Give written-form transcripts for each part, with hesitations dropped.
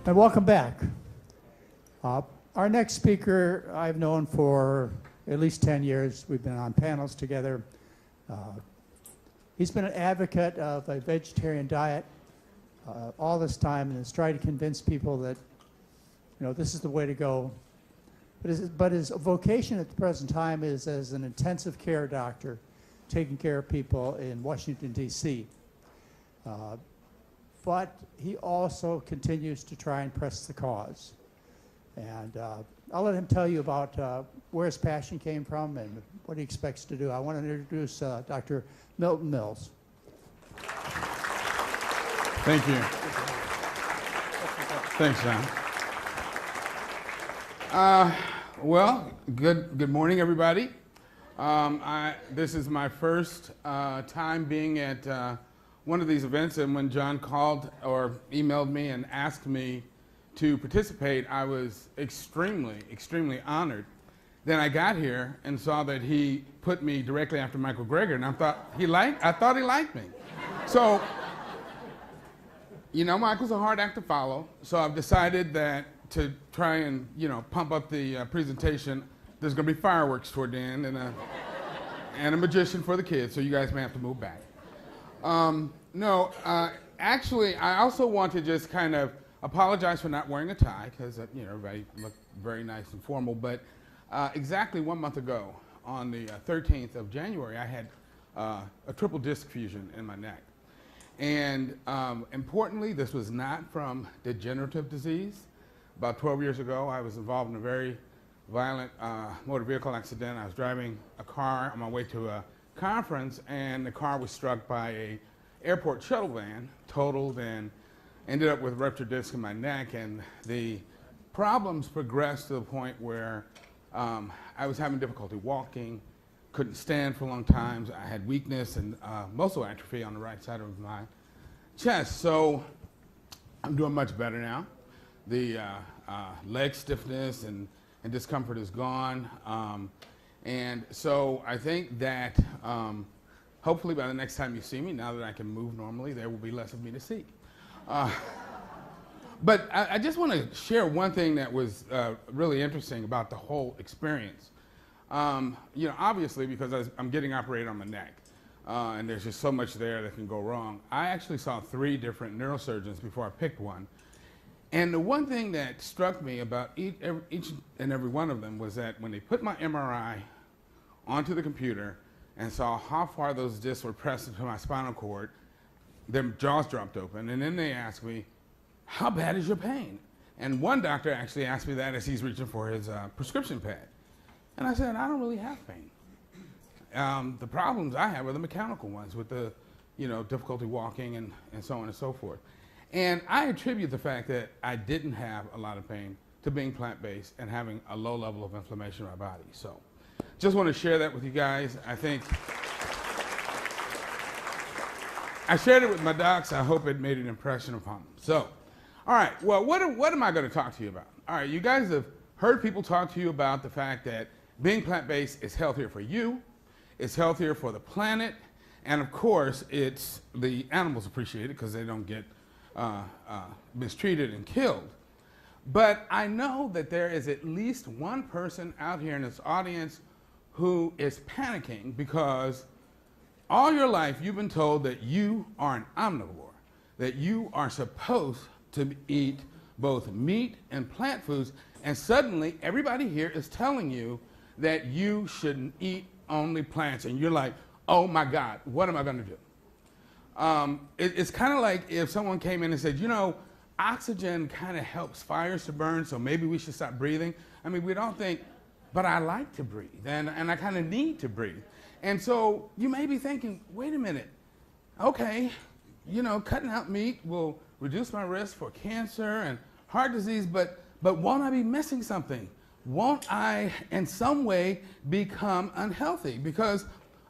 And welcome back. Our next speaker I've known for at least 10 years. We've been on panels together. He's been an advocate of a vegetarian diet all this time and has tried to convince people that, you know, this is the way to go. But his vocation at the present time is as an intensive care doctor taking care of people in Washington, D.C. But he also continues to try and press the cause. And I'll let him tell you about where his passion came from and what he expects to do. I want to introduce Dr. Milton Mews. Thank you. Thanks, John. Well, good morning, everybody. This is my first time being at one of these events, and when John called or emailed me and asked me to participate, I was extremely honored. Then I got here and saw that he put me directly after Michael Greger, and I thought he liked me. So, you know, Michael's a hard act to follow, so I've decided that to try and, you know, pump up the presentation, there's going to be fireworks toward the end and a magician for the kids, so you guys may have to move back. Actually, I also want to just kind of apologize for not wearing a tie, because, you know, everybody looked very nice and formal, but exactly 1 month ago, on the 13th of January, I had a triple disc fusion in my neck. And importantly, this was not from degenerative disease. About 12 years ago, I was involved in a very violent motor vehicle accident. I was driving a car on my way to a conference, and the car was struck by a airport shuttle van, totaled, and ended up with a ruptured disc in my neck. And the problems progressed to the point where I was having difficulty walking, couldn't stand for long times. I had weakness and muscle atrophy on the right side of my chest. So I'm doing much better now. The leg stiffness and discomfort is gone. And so I think that hopefully by the next time you see me, now that I can move normally, there will be less of me to see. But I just want to share one thing that was really interesting about the whole experience. You know, obviously, because I'm getting operated on my neck, and there's just so much there that can go wrong, I actually saw 3 different neurosurgeons before I picked one. And the one thing that struck me about each and every one of them was that when they put my MRI onto the computer and saw how far those discs were pressed into my spinal cord, their jaws dropped open, and then they asked me, "How bad is your pain?" And one doctor actually asked me that as he's reaching for his prescription pad. And I said, "I don't really have pain. The problems I have are the mechanical ones with the, you know, difficulty walking and so on and so forth." And I attribute the fact that I didn't have a lot of pain to being plant-based and having a low level of inflammation in my body. So just want to share that with you guys. I think I shared it with my docs. I hope it made an impression upon them. So, all right, well, what am I going to talk to you about? All right, you guys have heard people talk to you about the fact that being plant-based is healthier for you, it's healthier for the planet, and of course, it's the animals appreciate it because they don't get mistreated and killed. But I know that there is at least one person out here in this audience who is panicking because all your life you've been told that you are an omnivore, that you are supposed to eat both meat and plant foods, and suddenly everybody here is telling you that you shouldn't eat only plants, and you're like, oh my God, what am I going to do? It's kind of like if someone came in and said, you know, oxygen kind of helps fires to burn, so maybe we should stop breathing. I mean, we don't think, but I like to breathe, and I kind of need to breathe. And so you may be thinking, wait a minute, okay, you know, cutting out meat will reduce my risk for cancer and heart disease, but won't I be missing something? Won't I, in some way, become unhealthy? Because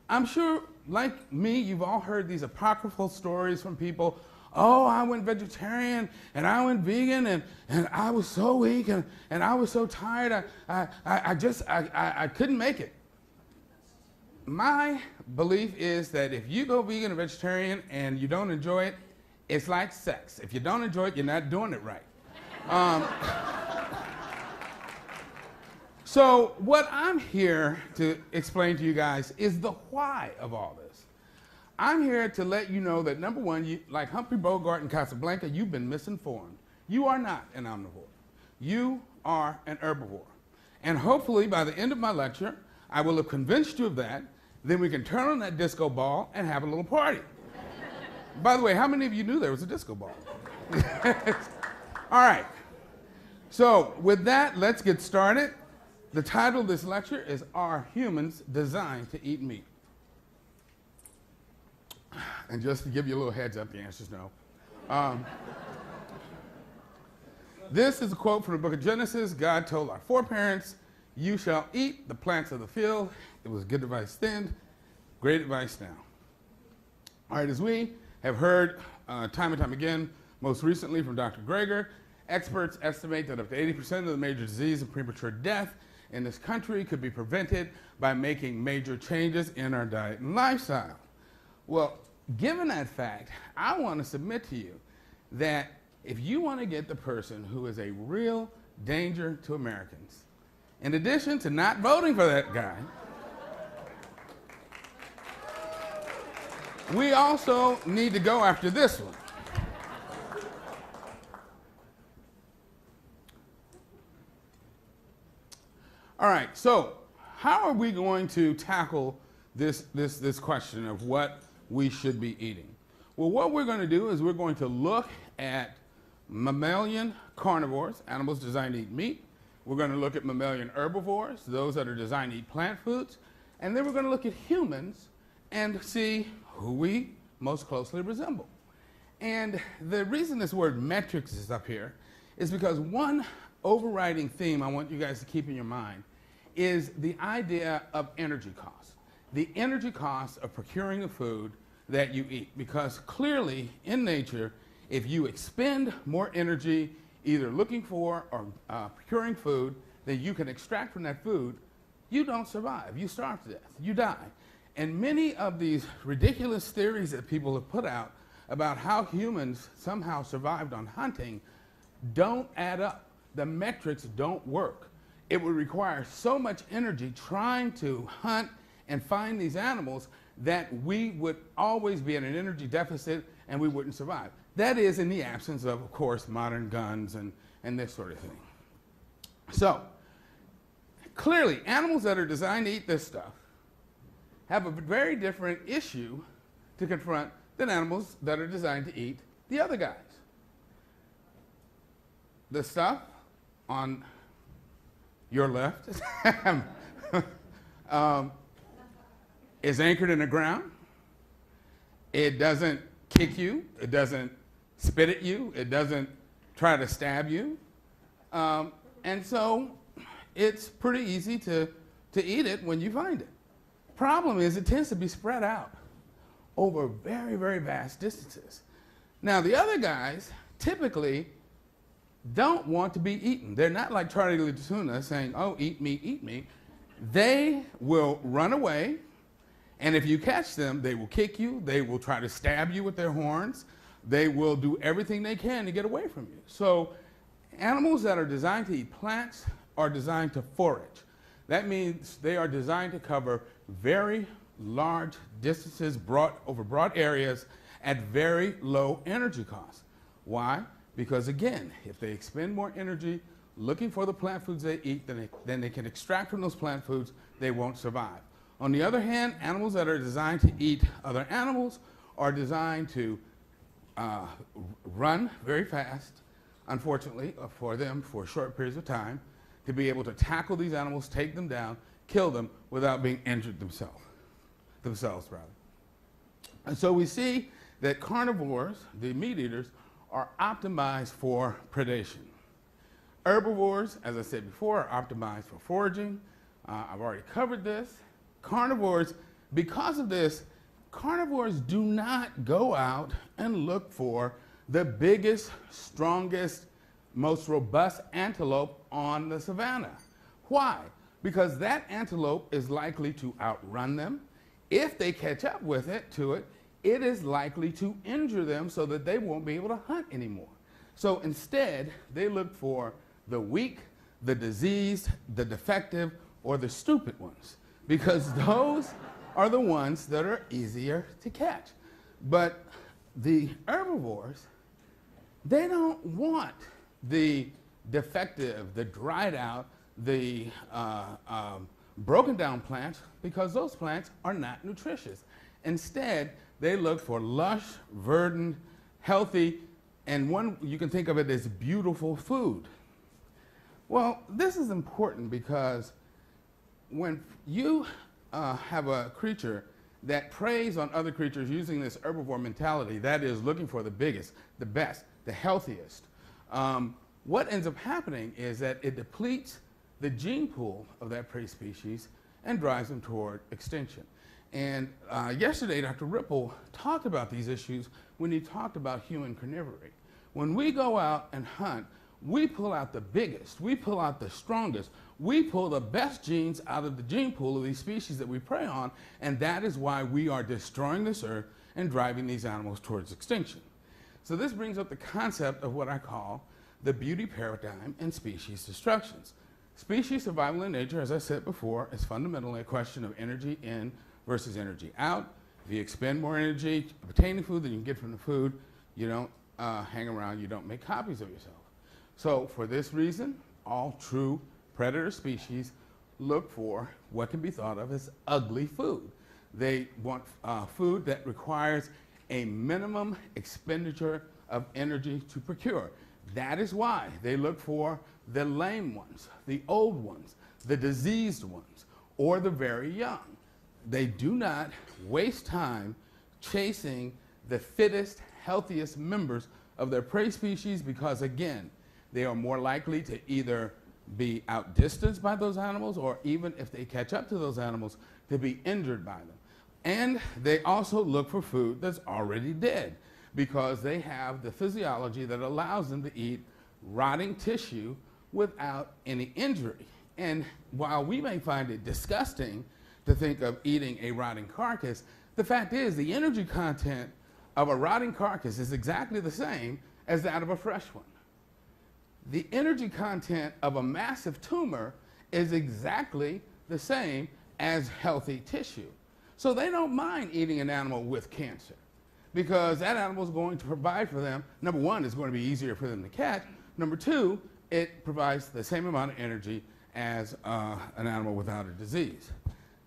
I'm sure, like me, you've all heard these apocryphal stories from people. Oh, I went vegetarian, and I went vegan, and I was so weak, and I was so tired, I couldn't make it. My belief is that if you go vegan or vegetarian and you don't enjoy it, it's like sex. If you don't enjoy it, you're not doing it right. So what I'm here to explain to you guys is the why of all this. I'm here to let you know that, number one, you, like Humphrey Bogart in Casablanca, you've been misinformed. You are not an omnivore. You are an herbivore. And hopefully by the end of my lecture, I will have convinced you of that. Then we can turn on that disco ball and have a little party. By the way, how many of you knew there was a disco ball? All right. So with that, let's get started. The title of this lecture is, Are Humans Designed to Eat Meat? And just to give you a little heads up, the answer is no. This is a quote from the book of Genesis. God told our foreparents, you shall eat the plants of the field. It was good advice then, great advice now. All right, as we have heard time and time again, most recently from Dr. Greger, experts estimate that up to 80% of the major disease and premature death in this country could be prevented by making major changes in our diet and lifestyle. Well, given that fact, I want to submit to you that if you want to get the person who is a real danger to Americans, in addition to not voting for that guy, we also need to go after this one. All right, so how are we going to tackle this question of what we should be eating? Well, what we're going to do is we're going to look at mammalian carnivores, animals designed to eat meat. We're going to look at mammalian herbivores, those that are designed to eat plant foods. And then we're going to look at humans and see who we most closely resemble. And the reason this word metrics is up here is because one overriding theme I want you guys to keep in your mind is the idea of energy costs. The energy costs of procuring the food that you eat. Because clearly, in nature, if you expend more energy either looking for or procuring food that you can extract from that food, you don't survive. You starve to death. You die. And many of these ridiculous theories that people have put out about how humans somehow survived on hunting don't add up. The metrics don't work. It would require so much energy trying to hunt and find these animals that we would always be in an energy deficit and we wouldn't survive. That is in the absence of course, modern guns and this sort of thing. So, clearly, animals that are designed to eat this stuff have a very different issue to confront than animals that are designed to eat the other guys. The stuff on your left is anchored in the ground. It doesn't kick you. It doesn't spit at you. It doesn't try to stab you. And so it's pretty easy to eat it when you find it. Problem is it tends to be spread out over very, very vast distances. Now the other guys typically don't want to be eaten. They're not like Charlie the Tuna saying, oh, eat me, eat me. They will run away, and if you catch them, they will kick you, they will try to stab you with their horns, they will do everything they can to get away from you. So animals that are designed to eat plants are designed to forage. That means they are designed to cover very large distances over broad areas at very low energy costs. Why? Because again, if they expend more energy looking for the plant foods they eat than they can extract from those plant foods, they won't survive. On the other hand, animals that are designed to eat other animals are designed to run very fast, unfortunately, for them for short periods of time, to be able to tackle these animals, take them down, kill them without being injured themselves. And so we see that carnivores, the meat eaters, are optimized for predation. Herbivores, as I said before, are optimized for foraging. I've already covered this. Carnivores, because of this, carnivores do not go out and look for the biggest, strongest, most robust antelope on the savannah. Why? Because that antelope is likely to outrun them. If they catch up with it, it is likely to injure them so that they won't be able to hunt anymore. So instead, they look for the weak, the diseased, the defective, or the stupid ones, because those are the ones that are easier to catch. But the herbivores, they don't want the defective, the dried out, the broken down plants, because those plants are not nutritious. Instead, they look for lush, verdant, healthy, and one you can think of it as beautiful food. Well, this is important because when you have a creature that preys on other creatures using this herbivore mentality, that is looking for the biggest, the best, the healthiest, what ends up happening is that it depletes the gene pool of that prey species and drives them toward extinction. And yesterday, Dr. Ripple talked about these issues when he talked about human carnivory. When we go out and hunt, we pull out the biggest, we pull out the strongest, we pull the best genes out of the gene pool of these species that we prey on, and that is why we are destroying this earth and driving these animals towards extinction. So this brings up the concept of what I call the beauty paradigm and species destructions. Species survival in nature, as I said before, is fundamentally a question of energy in versus energy out. If you expend more energy obtaining food than you can get from the food, you don't hang around, you don't make copies of yourself. So for this reason, all true predator species look for what can be thought of as ugly food. They want food that requires a minimum expenditure of energy to procure. That is why they look for the lame ones, the old ones, the diseased ones, or the very young. They do not waste time chasing the fittest, healthiest members of their prey species because, again, they are more likely to either be outdistanced by those animals or even if they catch up to those animals, to be injured by them. And they also look for food that's already dead because they have the physiology that allows them to eat rotting tissue without any injury. And while we may find it disgusting to think of eating a rotting carcass, the fact is the energy content of a rotting carcass is exactly the same as that of a fresh one. The energy content of a massive tumor is exactly the same as healthy tissue. So they don't mind eating an animal with cancer because that animal is going to provide for them. Number one, it's going to be easier for them to catch. Number two, it provides the same amount of energy as an animal without a disease.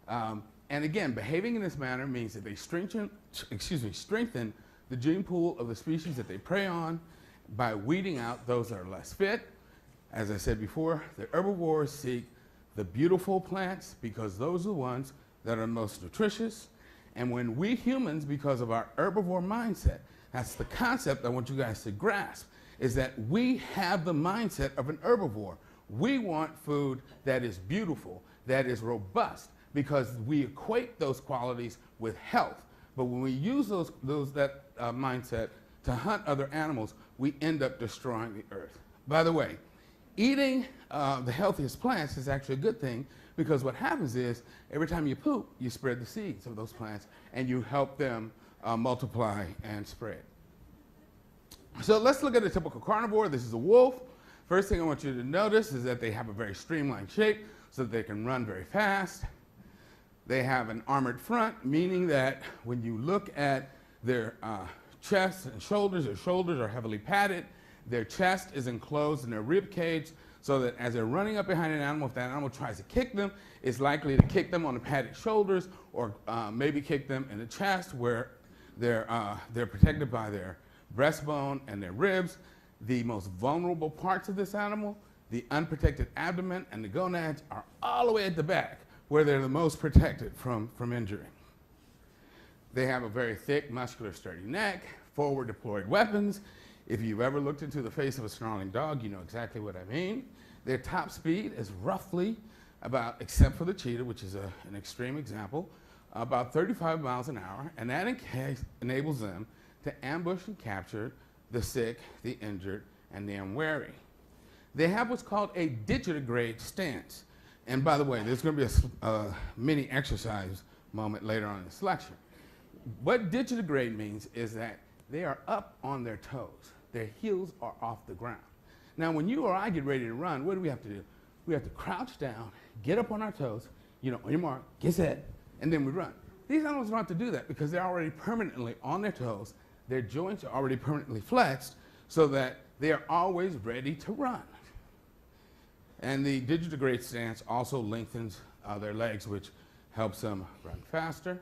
And again, behaving in this manner means that they strengthen the gene pool of the species that they prey on by weeding out those that are less fit. As I said before, the herbivores seek the beautiful plants because those are the ones that are most nutritious. And when we humans, because of our herbivore mindset, that's the concept I want you guys to grasp, is that we have the mindset of an herbivore. We want food that is beautiful, that is robust, because we equate those qualities with health. But when we use that mindset to hunt other animals, we end up destroying the earth. By the way, eating the healthiest plants is actually a good thing because what happens is every time you poop, you spread the seeds of those plants and you help them multiply and spread. So let's look at a typical carnivore. This is a wolf. First thing I want you to notice is that they have a very streamlined shape so that they can run very fast. They have an armored front, meaning that when you look at their chest and shoulders, their shoulders are heavily padded. Their chest is enclosed in their rib cage so that as they're running up behind an animal, if that animal tries to kick them, it's likely to kick them on the padded shoulders or maybe kick them in the chest where they're protected by their breastbone and their ribs. The most vulnerable parts of this animal, the unprotected abdomen and the gonads, are all the way at the back where they're the most protected from injury. They have a very thick, muscular, sturdy neck, forward deployed weapons. If you've ever looked into the face of a snarling dog, you know exactly what I mean. Their top speed is roughly about, except for the cheetah, which is an extreme example, about 35 miles an hour, and that enables them to ambush and capture the sick, the injured, and the unwary. They have what's called a digitigrade stance. And by the way, there's going to be a mini exercise moment later on in this lecture. What digitigrade means is that they are up on their toes. their heels are off the ground. Now, when you or I get ready to run, what do we have to do? We have to crouch down, get up on our toes, on your mark, get set, and then we run. These animals don't have to do that because they're already permanently on their toes. Their joints are already permanently flexed so that they are always ready to run. And the digitigrade stance also lengthens their legs, which helps them run faster.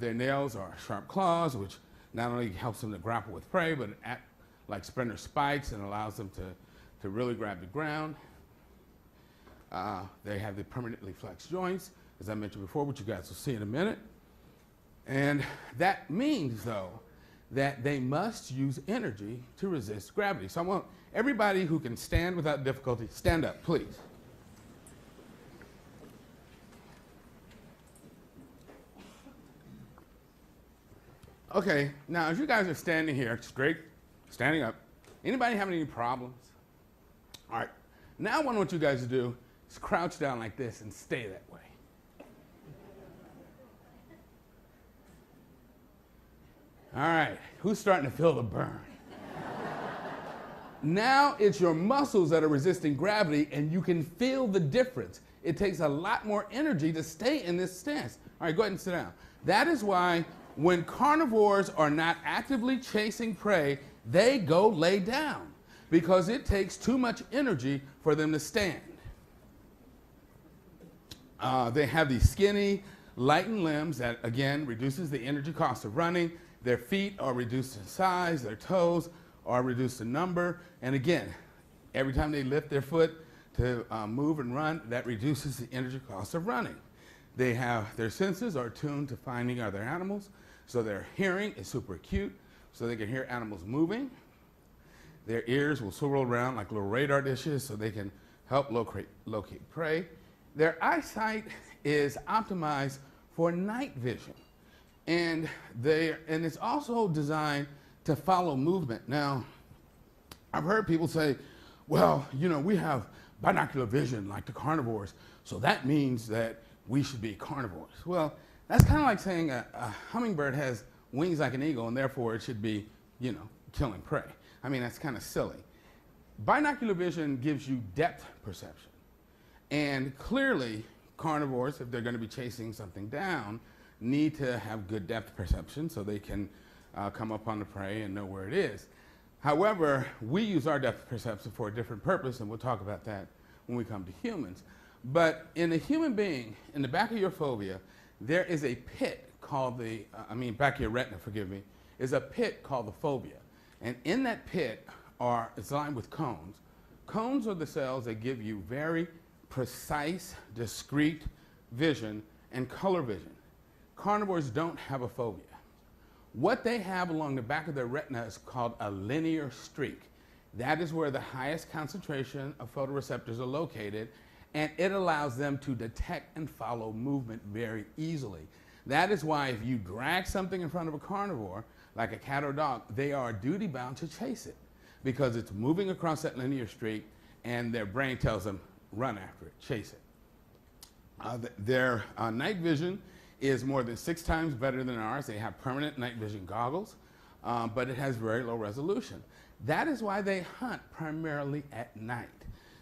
Their nails are sharp claws, which not only helps them to grapple with prey, but act like sprinter spikes and allows them to really grab the ground. They have the permanently flexed joints, as I mentioned before, which you guys will see in a minute. And that means, though, that they must use energy to resist gravity. So I want everybody who can stand without difficulty, stand up, please. Okay, now as you guys are standing here, straight, standing up, anybody having any problems? All right, now what I want you guys to do is crouch down like this and stay that way. All right, who's starting to feel the burn? Now it's your muscles that are resisting gravity, and you can feel the difference. It takes a lot more energy to stay in this stance. All right, go ahead and sit down. That is why when carnivores are not actively chasing prey, they go lay down because it takes too much energy for them to stand. They have these skinny, lightened limbs that, again, reduces the energy cost of running. Their feet are reduced in size. Their toes are reduced in number. And again, every time they lift their foot to move and run, that reduces the energy cost of running. Their senses are tuned to finding other animals. So their hearing is super acute, so they can hear animals moving. Their ears will swirl around like little radar dishes so they can help locate prey. Their eyesight is optimized for night vision. And it's also designed to follow movement. Now, I've heard people say, well, we have binocular vision like the carnivores, so that means that we should be carnivores. Well, that's kind of like saying a hummingbird has wings like an eagle and therefore it should be, killing prey. I mean, that's kind of silly. Binocular vision gives you depth perception. And clearly, carnivores, if they're going to be chasing something down, need to have good depth perception so they can come up on the prey and know where it is. However, we use our depth perception for a different purpose, and we'll talk about that when we come to humans. But in a human being, in the back of your fovea, there is a pit called back of your retina, forgive me, is a pit called the fovea. And in that pit it's lined with cones. Cones are the cells that give you very precise, discrete vision and color vision. Carnivores don't have a fovea. What they have along the back of their retina is called a linear streak. That is where the highest concentration of photoreceptors are located, and it allows them to detect and follow movement very easily. That is why if you drag something in front of a carnivore, like a cat or dog, they are duty-bound to chase it because it's moving across that linear streak and their brain tells them, run after it, chase it. Their night vision is more than 6 times better than ours. They have permanent night vision goggles, but it has very low resolution. That is why they hunt primarily at night.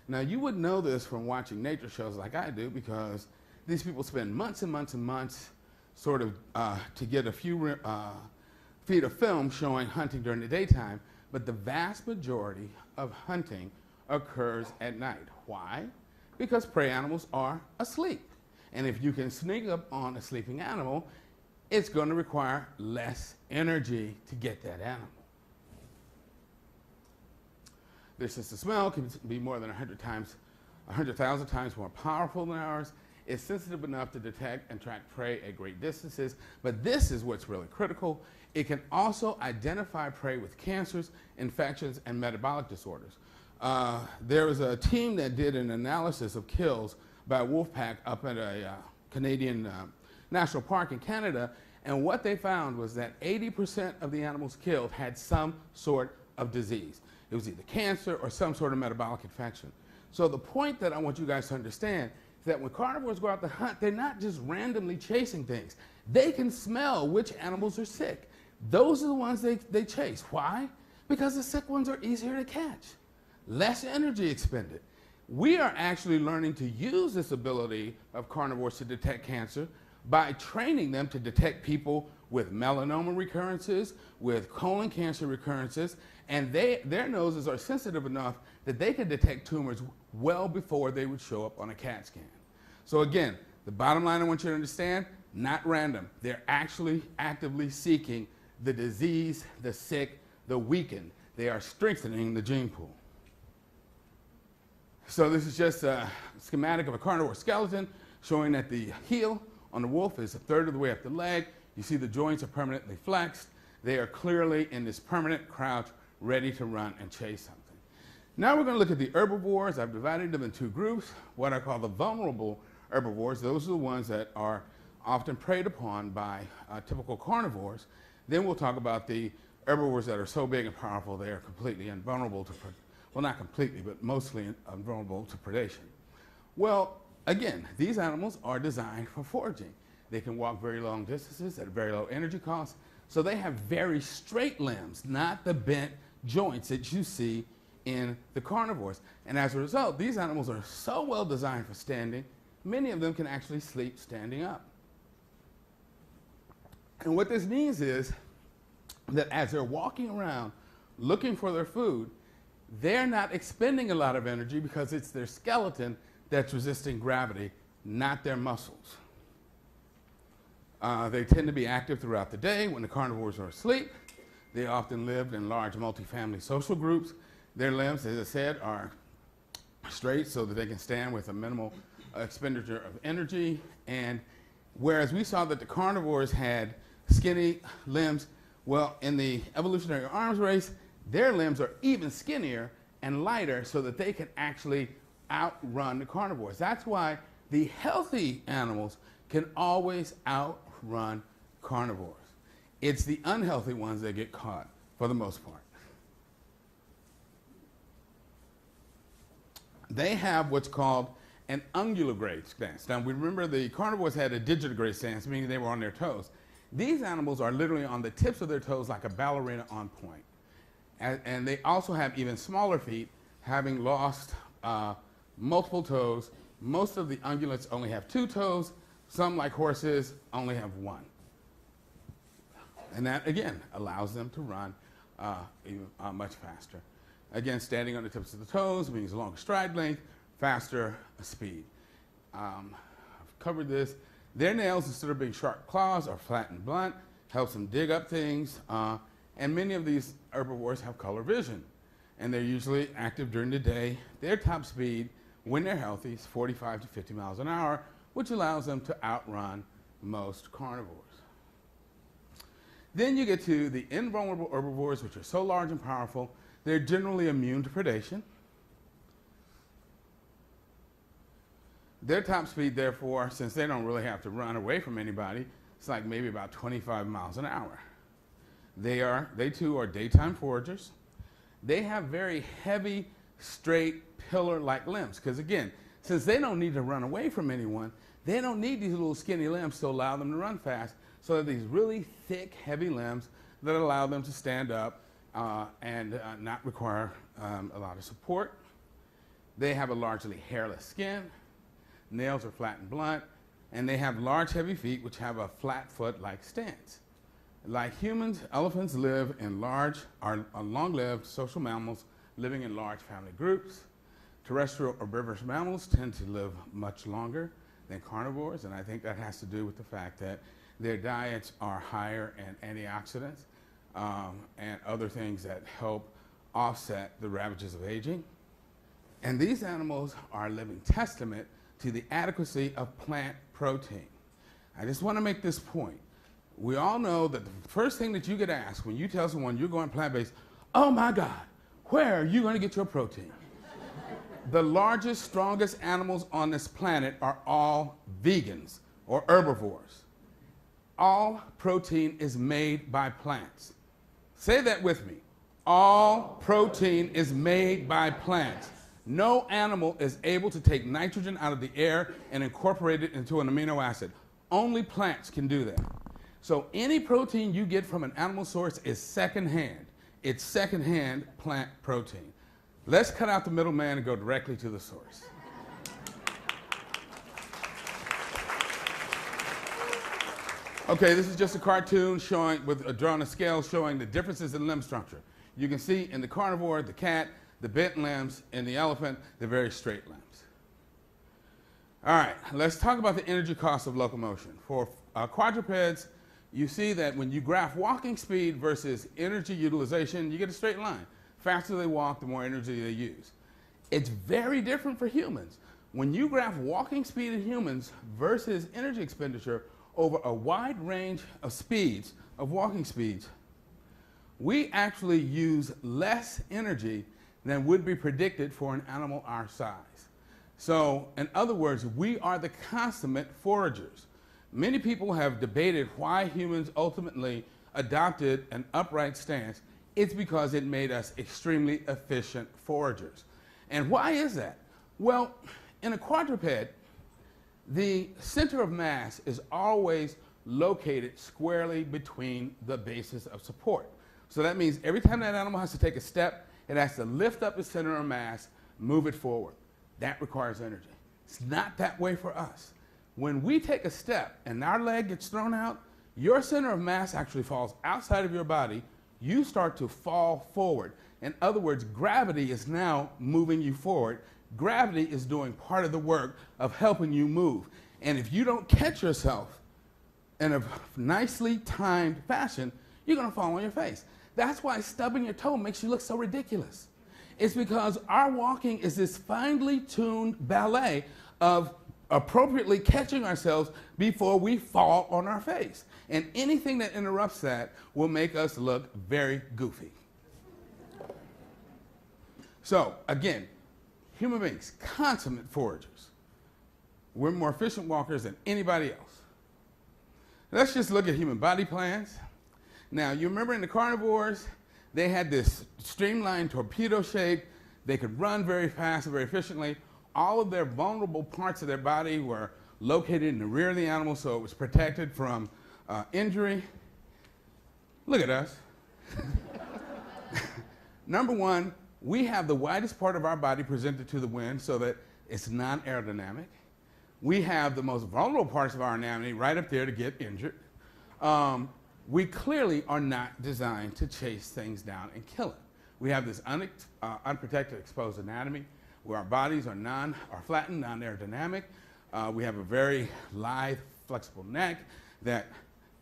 Now, you would know this from watching nature shows like I do because these people spend months and months and months sort of to get a few feet of film showing hunting during the daytime, but the vast majority of hunting occurs at night. Why? Because prey animals are asleep. And if you can sneak up on a sleeping animal, it's going to require less energy to get that animal. Their sense of smell can be more than 100,000 times more powerful than ours. It's sensitive enough to detect and track prey at great distances, but this is what's really critical. It can also identify prey with cancers, infections, and metabolic disorders. There was a team that did an analysis of kills by a wolf pack up at a Canadian national park in Canada, and what they found was that 80% of the animals killed had some sort of disease. It was either cancer or some sort of metabolic infection. So the point that I want you guys to understand is that when carnivores go out to hunt, they're not just randomly chasing things. They can smell which animals are sick. those are the ones they chase. Why? Because the sick ones are easier to catch, less energy expended. We are actually learning to use this ability of carnivores to detect cancer by training them to detect people with melanoma recurrences, with colon cancer recurrences, and their noses are sensitive enough that they can detect tumors well before they would show up on a CAT scan. So again, the bottom line I want you to understand, not random. They're actually actively seeking the disease, the sick, the weakened. They are strengthening the gene pool. So this is just a schematic of a carnivore skeleton showing that the heel on the wolf is a third of the way up the leg. You see the joints are permanently flexed. They are clearly in this permanent crouch, ready to run and chase something. Now we're going to look at the herbivores. I've divided them in two groups, what I call the vulnerable herbivores. Those are the ones that are often preyed upon by typical carnivores. Then we'll talk about the herbivores that are so big and powerful they are completely invulnerable to, well, not completely, but mostly invulnerable to predation. Well, again, these animals are designed for foraging. They can walk very long distances at a very low energy cost, so they have very straight limbs, not the bent joints that you see in the carnivores. And as a result, these animals are so well designed for standing, many of them can actually sleep standing up. And what this means is that as they're walking around looking for their food, they're not expending a lot of energy because it's their skeleton that's resisting gravity, not their muscles. They tend to be active throughout the day when the carnivores are asleep. They often live in large multifamily social groups. Their limbs, as I said, are straight so that they can stand with a minimal expenditure of energy. And whereas we saw that the carnivores had skinny limbs, well, in the evolutionary arms race, their limbs are even skinnier and lighter so that they can actually outrun the carnivores. That's why the healthy animals can always outrun carnivores. It's the unhealthy ones that get caught for the most part. They have what's called an unguligrade stance. Now, we remember the carnivores had a digitigrade stance, meaning they were on their toes. These animals are literally on the tips of their toes like a ballerina on point. And they also have even smaller feet, having lost multiple toes. Most of the ungulates only have 2 toes. Some, like horses, only have 1. And that, again, allows them to run even, much faster. Again, standing on the tips of the toes means longer stride length, faster speed. I've covered this. Their nails, instead of being sharp claws, are flat and blunt, helps them dig up things. And many of these herbivores have color vision, and they're usually active during the day. Their top speed, when they're healthy, is 45 to 50 miles an hour, which allows them to outrun most carnivores. Then you get to the invulnerable herbivores, which are so large and powerful, they're generally immune to predation. Their top speed, therefore, since they don't really have to run away from anybody, it's like maybe about 25 miles an hour. They too are daytime foragers. They have very heavy, straight, pillar-like limbs, because again, since they don't need to run away from anyone, they don't need these little skinny limbs to allow them to run fast. So they're these really thick, heavy limbs that allow them to stand up and not require a lot of support. They have a largely hairless skin. Nails are flat and blunt, and they have large, heavy feet, which have a flat foot-like stance. Like humans, elephants live in are long-lived social mammals living in large family groups. Terrestrial herbivorous mammals tend to live much longer than carnivores, and I think that has to do with the fact that their diets are higher in antioxidants and other things that help offset the ravages of aging. And these animals are a living testament to the adequacy of plant protein. I just want to make this point. We all know that the first thing that you get asked when you tell someone you're going plant-based, oh my God, where are you going to get your protein? The largest, strongest animals on this planet are all vegans or herbivores. All protein is made by plants. Say that with me. All protein is made by plants. No animal is able to take nitrogen out of the air and incorporate it into an amino acid. Only plants can do that. So any protein you get from an animal source is secondhand. It's secondhand plant protein. Let's cut out the middleman and go directly to the source. Okay, this is just a cartoon showing, drawing a scale showing the differences in limb structure. You can see in the carnivore, the cat, the bent limbs, in the elephant, the very straight limbs. All right, let's talk about the energy cost of locomotion. For quadrupeds, you see that when you graph walking speed versus energy utilization, you get a straight line. Faster they walk, the more energy they use. It's very different for humans. When you graph walking speed in humans versus energy expenditure over a wide range of speeds, of walking speeds, we actually use less energy than would be predicted for an animal our size. So, in other words, we are the consummate foragers. Many people have debated why humans ultimately adopted an upright stance. It's because it made us extremely efficient foragers. And why is that? Well, in a quadruped, the center of mass is always located squarely between the bases of support. So that means every time that animal has to take a step, it has to lift up its center of mass, move it forward. That requires energy. It's not that way for us. When we take a step and our leg gets thrown out, your center of mass actually falls outside of your body. You start to fall forward. In other words, gravity is now moving you forward. Gravity is doing part of the work of helping you move. And if you don't catch yourself in a nicely timed fashion, you're going to fall on your face. That's why stubbing your toe makes you look so ridiculous. It's because our walking is this finely tuned ballet of appropriately catching ourselves before we fall on our face. And anything that interrupts that will make us look very goofy. So, again, human beings, consummate foragers. We're more efficient walkers than anybody else. Let's just look at human body plans. Now, you remember in the carnivores, they had this streamlined torpedo shape. They could run very fast and very efficiently. All of their vulnerable parts of their body were located in the rear of the animal, so it was protected from injury. Look at us. Number one, we have the widest part of our body presented to the wind so that it's non-aerodynamic. We have the most vulnerable parts of our anatomy right up there to get injured. We clearly are not designed to chase things down and kill it. We have this unprotected exposed anatomy where our bodies are flattened, non-aerodynamic. We have a very lithe, flexible neck that,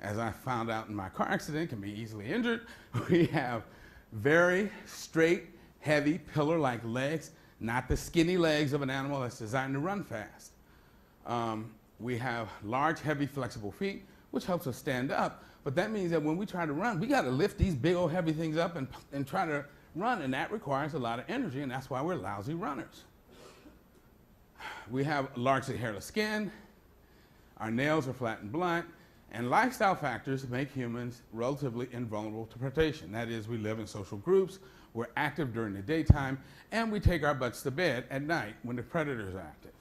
as I found out in my car accident, can be easily injured. We have very straight, heavy, pillar-like legs, not the skinny legs of an animal that's designed to run fast. We have large, heavy, flexible feet, which helps us stand up. But that means that when we try to run, we got to lift these big old heavy things up and try to run, and that requires a lot of energy, and that's why we're lousy runners. We have largely hairless skin, our nails are flat and blunt, and lifestyle factors make humans relatively invulnerable to predation. That is, we live in social groups, we're active during the daytime, and we take our butts to bed at night when the predators are active.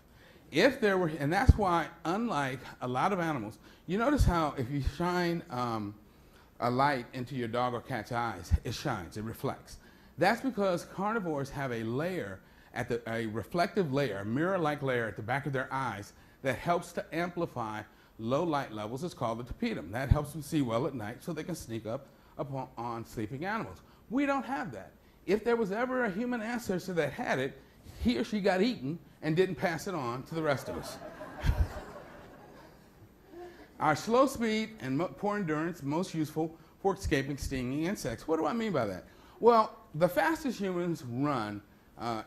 And that's why, unlike a lot of animals, you notice how if you shine a light into your dog or cat's eyes, it shines, it reflects. That's because carnivores have a layer, a reflective layer, a mirror-like layer at the back of their eyes that helps to amplify low light levels. It's called the tapetum. That helps them see well at night so they can sneak up on sleeping animals. We don't have that. If there was ever a human ancestor that had it, he or she got eaten and didn't pass it on to the rest of us. Our slow speed and poor endurance, most useful for escaping stinging insects. What do I mean by that? Well, the fastest humans run,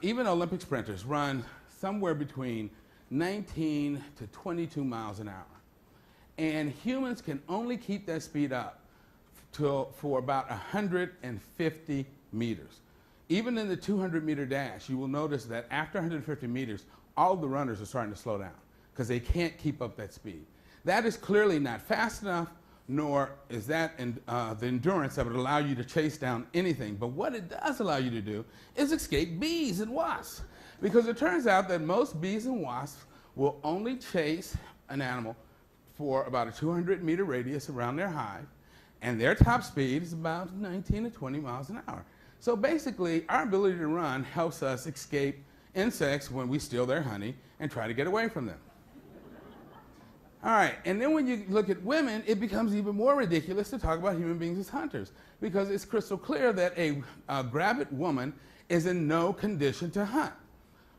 even Olympic sprinters, run somewhere between 19 to 22 miles an hour. And humans can only keep that speed up for about 150 meters. Even in the 200-meter dash, you will notice that after 150 meters, all of the runners are starting to slow down because they can't keep up that speed. That is clearly not fast enough, nor is that the endurance that would allow you to chase down anything. But what it does allow you to do is escape bees and wasps, because it turns out that most bees and wasps will only chase an animal for about a 200-meter radius around their hive, and their top speed is about 19 to 20 miles an hour. So basically, our ability to run helps us escape insects when we steal their honey and try to get away from them. All right, and then when you look at women, it becomes even more ridiculous to talk about human beings as hunters, because it's crystal clear that a gravid woman is in no condition to hunt.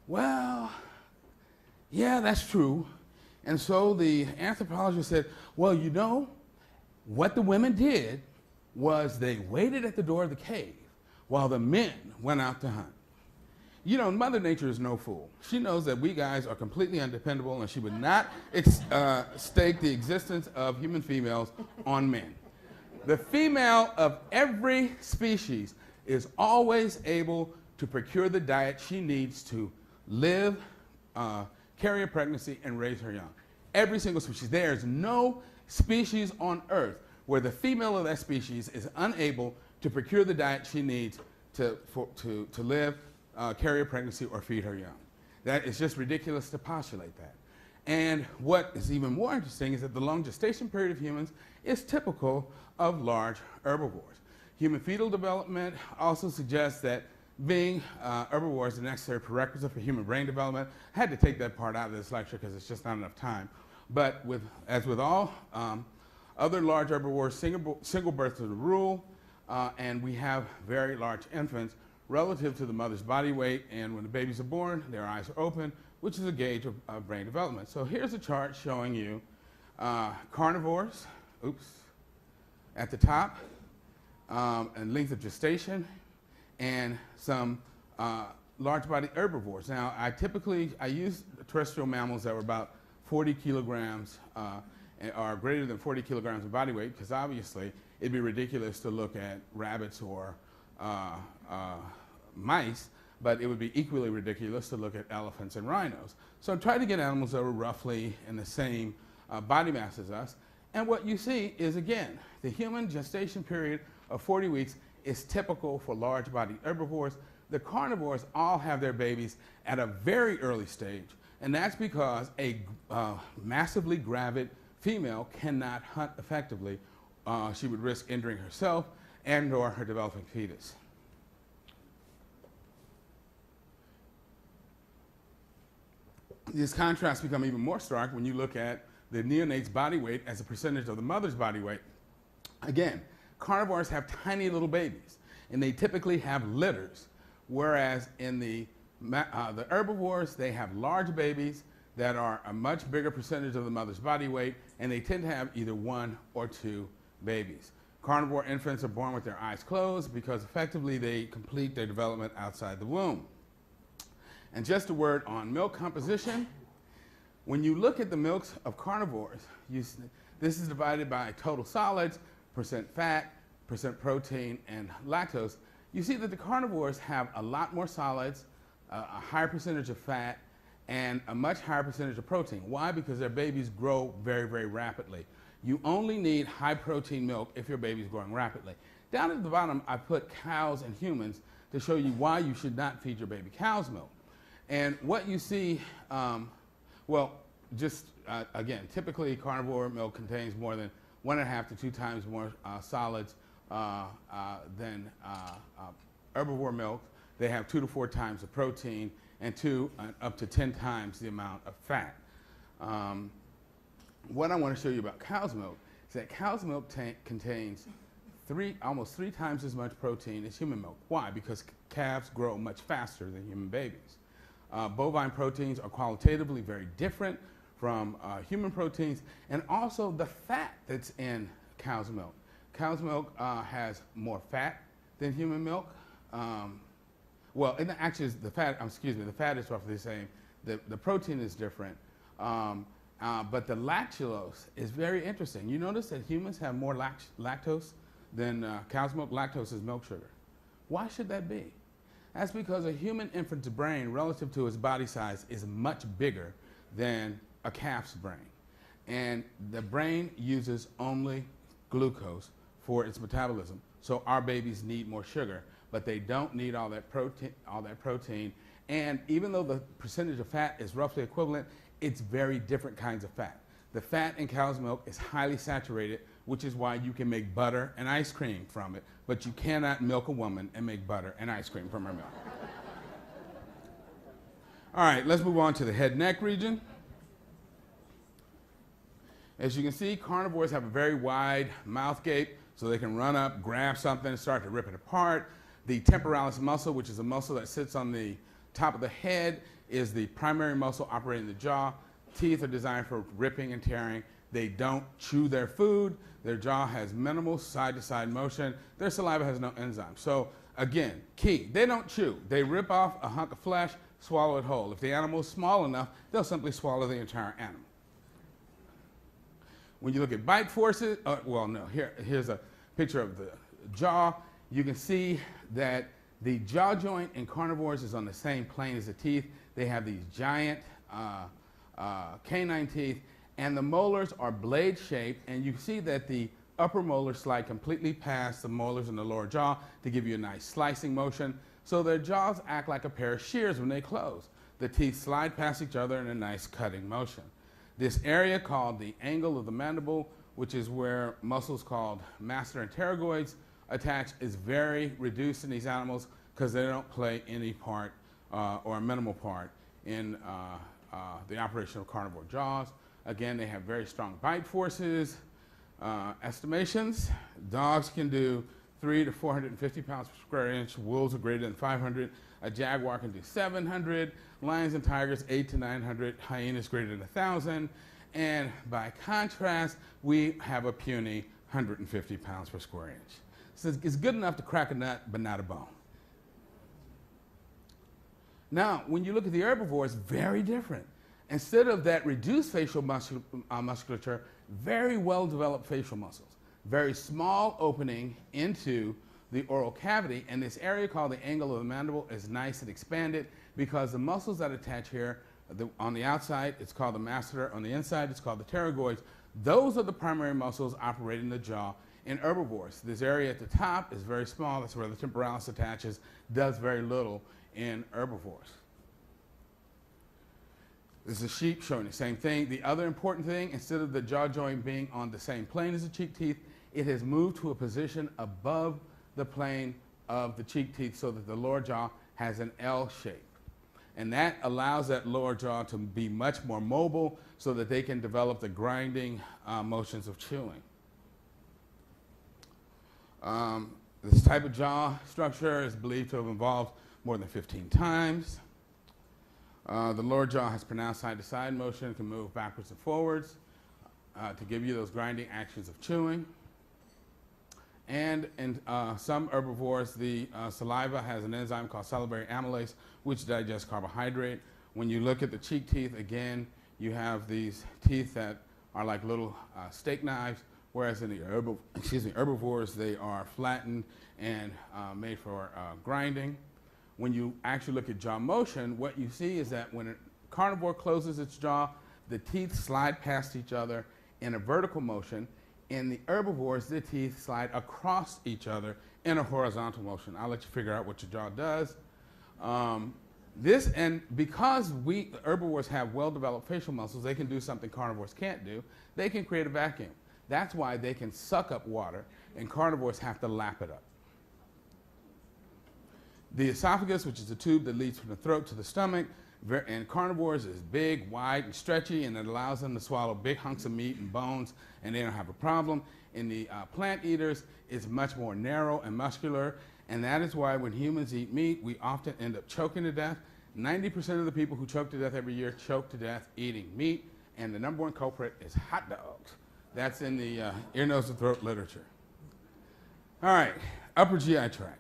Well, yeah, that's true. And so the anthropologist said, well, you know, what the women did was they waited at the door of the cave while the men went out to hunt. You know, Mother Nature is no fool. She knows that we guys are completely undependable, and she would not stake the existence of human females on men. The female of every species is always able to procure the diet she needs to live, carry a pregnancy, and raise her young. Every single species. There is no species on Earth where the female of that species is unable to procure the diet she needs to live, carry a pregnancy, or feed her young. That is just ridiculous to postulate that. And what is even more interesting is that the long gestation period of humans is typical of large herbivores. Human fetal development also suggests that being herbivores is a necessary prerequisite for human brain development. I had to take that part out of this lecture because it's just not enough time. But as with all other large herbivores, single births are the rule, and we have very large infants relative to the mother's body weight, and when the babies are born, their eyes are open, which is a gauge of brain development. So here's a chart showing you carnivores, at the top, and length of gestation, and some large-body herbivores. Now, I use terrestrial mammals that were about 40 kilograms or greater than 40 kilograms of body weight, because obviously it'd be ridiculous to look at rabbits or mice, but it would be equally ridiculous to look at elephants and rhinos. So try to get animals that were roughly in the same body mass as us. And what you see is, again, the human gestation period of 40 weeks is typical for large-bodied herbivores. The carnivores all have their babies at a very early stage, and that's because a massively gravid female cannot hunt effectively. She would risk injuring herself and or her developing fetus. These contrasts become even more stark when you look at the neonate's body weight as a percentage of the mother's body weight. Again, carnivores have tiny little babies, and they typically have litters, whereas in the herbivores, they have large babies that are a much bigger percentage of the mother's body weight, and they tend to have either one or two babies. Carnivore infants are born with their eyes closed because effectively they complete their development outside the womb. And just a word on milk composition. When you look at the milks of carnivores, this is divided by total solids, percent fat, percent protein, and lactose. You see that the carnivores have a lot more solids, a higher percentage of fat, and a much higher percentage of protein. Why? Because their babies grow very, very rapidly. You only need high protein milk if your baby's growing rapidly. Down at the bottom, I put cows and humans to show you why you should not feed your baby cow's milk. And what you see, again, typically carnivore milk contains more than 1.5 to 2 times more solids than herbivore milk. They have 2 to 4 times the protein and up to 10 times the amount of fat. What I want to show you about cow's milk is that cow's milk contains almost 3 times as much protein as human milk. Why? Because calves grow much faster than human babies. Bovine proteins are qualitatively very different from human proteins, and also the fat that's in cow's milk. Cow's milk has more fat than human milk. Actually, the fat is roughly the same. The protein is different. But the lactulose is very interesting. You notice that humans have more lactose than cow's milk. Lactose is milk sugar. Why should that be? That's because a human infant's brain, relative to its body size, is much bigger than a calf's brain. And the brain uses only glucose for its metabolism. So our babies need more sugar, but they don't need all that protein. And even though the percentage of fat is roughly equivalent, it's very different kinds of fat. The fat in cow's milk is highly saturated, which is why you can make butter and ice cream from it, but you cannot milk a woman and make butter and ice cream from her milk. All right, let's move on to the head neck region. As you can see, carnivores have a very wide mouth gape, so they can run up, grab something, and start to rip it apart. The temporalis muscle, which is a muscle that sits on the top of the head, is the primary muscle operating the jaw. Teeth are designed for ripping and tearing. They don't chew their food. Their jaw has minimal side-to-side motion. Their saliva has no enzymes. So again, key, they don't chew. They rip off a hunk of flesh, swallow it whole. If the animal is small enough, they'll simply swallow the entire animal. When you look at bite forces, here's a picture of the jaw. You can see that the jaw joint in carnivores is on the same plane as the teeth. They have these giant canine teeth, and the molars are blade shaped, and you see that the upper molars slide completely past the molars in the lower jaw to give you a nice slicing motion. So their jaws act like a pair of shears when they close. The teeth slide past each other in a nice cutting motion. This area called the angle of the mandible, which is where muscles called masseter and pterygoids attach, is very reduced in these animals because they don't play any part or a minimal part in the operation of carnivore jaws. Again, they have very strong bite forces. Estimations, dogs can do 300 to 450 pounds per square inch. Wolves are greater than 500. A jaguar can do 700. Lions and tigers, 800 to 900. Hyenas greater than 1,000. And by contrast, we have a puny 150 pounds per square inch. So it's good enough to crack a nut, but not a bone. Now, when you look at the herbivores, very different. Instead of that reduced facial musculature, very well-developed facial muscles. Very small opening into the oral cavity, and this area called the angle of the mandible is nice and expanded because the muscles that attach here, on the outside, it's called the masseter. On the inside, it's called the pterygoids. Those are the primary muscles operating the jaw in herbivores. This area at the top is very small. That's where the temporalis attaches, does very little in herbivores. This is a sheep showing the same thing. The other important thing, instead of the jaw joint being on the same plane as the cheek teeth, it has moved to a position above the plane of the cheek teeth so that the lower jaw has an L shape. And that allows that lower jaw to be much more mobile so that they can develop the grinding motions of chewing. This type of jaw structure is believed to have evolved more than 15 times. The lower jaw has pronounced side-to-side motion, can move backwards and forwards to give you those grinding actions of chewing. And in some herbivores, the saliva has an enzyme called salivary amylase, which digests carbohydrate. When you look at the cheek teeth, again, you have these teeth that are like little steak knives, whereas in the herbivores, they are flattened and made for grinding. When you actually look at jaw motion, what you see is that when a carnivore closes its jaw, the teeth slide past each other in a vertical motion. In the herbivores, the teeth slide across each other in a horizontal motion. I'll let you figure out what your jaw does. Because herbivores have well-developed facial muscles, they can do something carnivores can't do. They can create a vacuum. That's why they can suck up water, and carnivores have to lap it up. The esophagus, which is the tube that leads from the throat to the stomach, in carnivores is big, wide, and stretchy, and it allows them to swallow big hunks of meat and bones, and they don't have a problem. In the plant eaters, it's much more narrow and muscular, and that is why when humans eat meat, we often end up choking to death. 90% of the people who choke to death every year choke to death eating meat, and the number one culprit is hot dogs. That's in the ear, nose, and throat literature. All right, upper GI tract.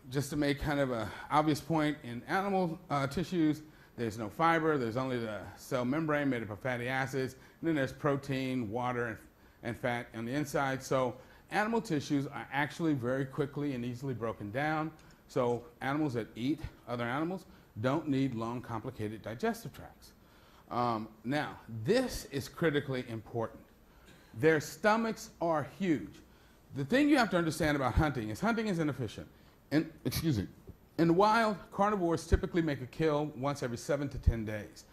Just to make kind of an obvious point, in animal tissues, there's no fiber. There's only the cell membrane made up of fatty acids. And then there's protein, water, and fat on the inside. So animal tissues are actually very quickly and easily broken down. So animals that eat other animals don't need long, complicated digestive tracts. Now, this is critically important. Their stomachs are huge. The thing you have to understand about hunting is inefficient. In the wild, carnivores typically make a kill once every 7 to 10 days.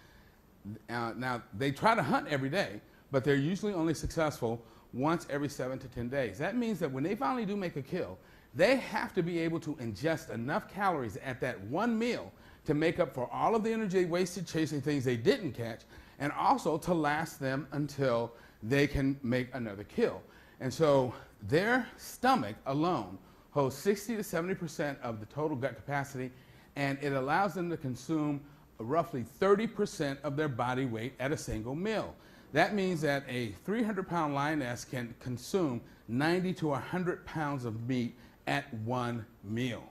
Now, they try to hunt every day, but they're usually only successful once every 7 to 10 days. That means that when they finally do make a kill, they have to be able to ingest enough calories at that one meal to make up for all of the energy wasted chasing things they didn't catch, and also to last them until they can make another kill. And so their stomach alone holds 60 to 70% of the total gut capacity, and it allows them to consume roughly 30% of their body weight at a single meal. That means that a 300-pound lioness can consume 90 to 100 pounds of meat at one meal.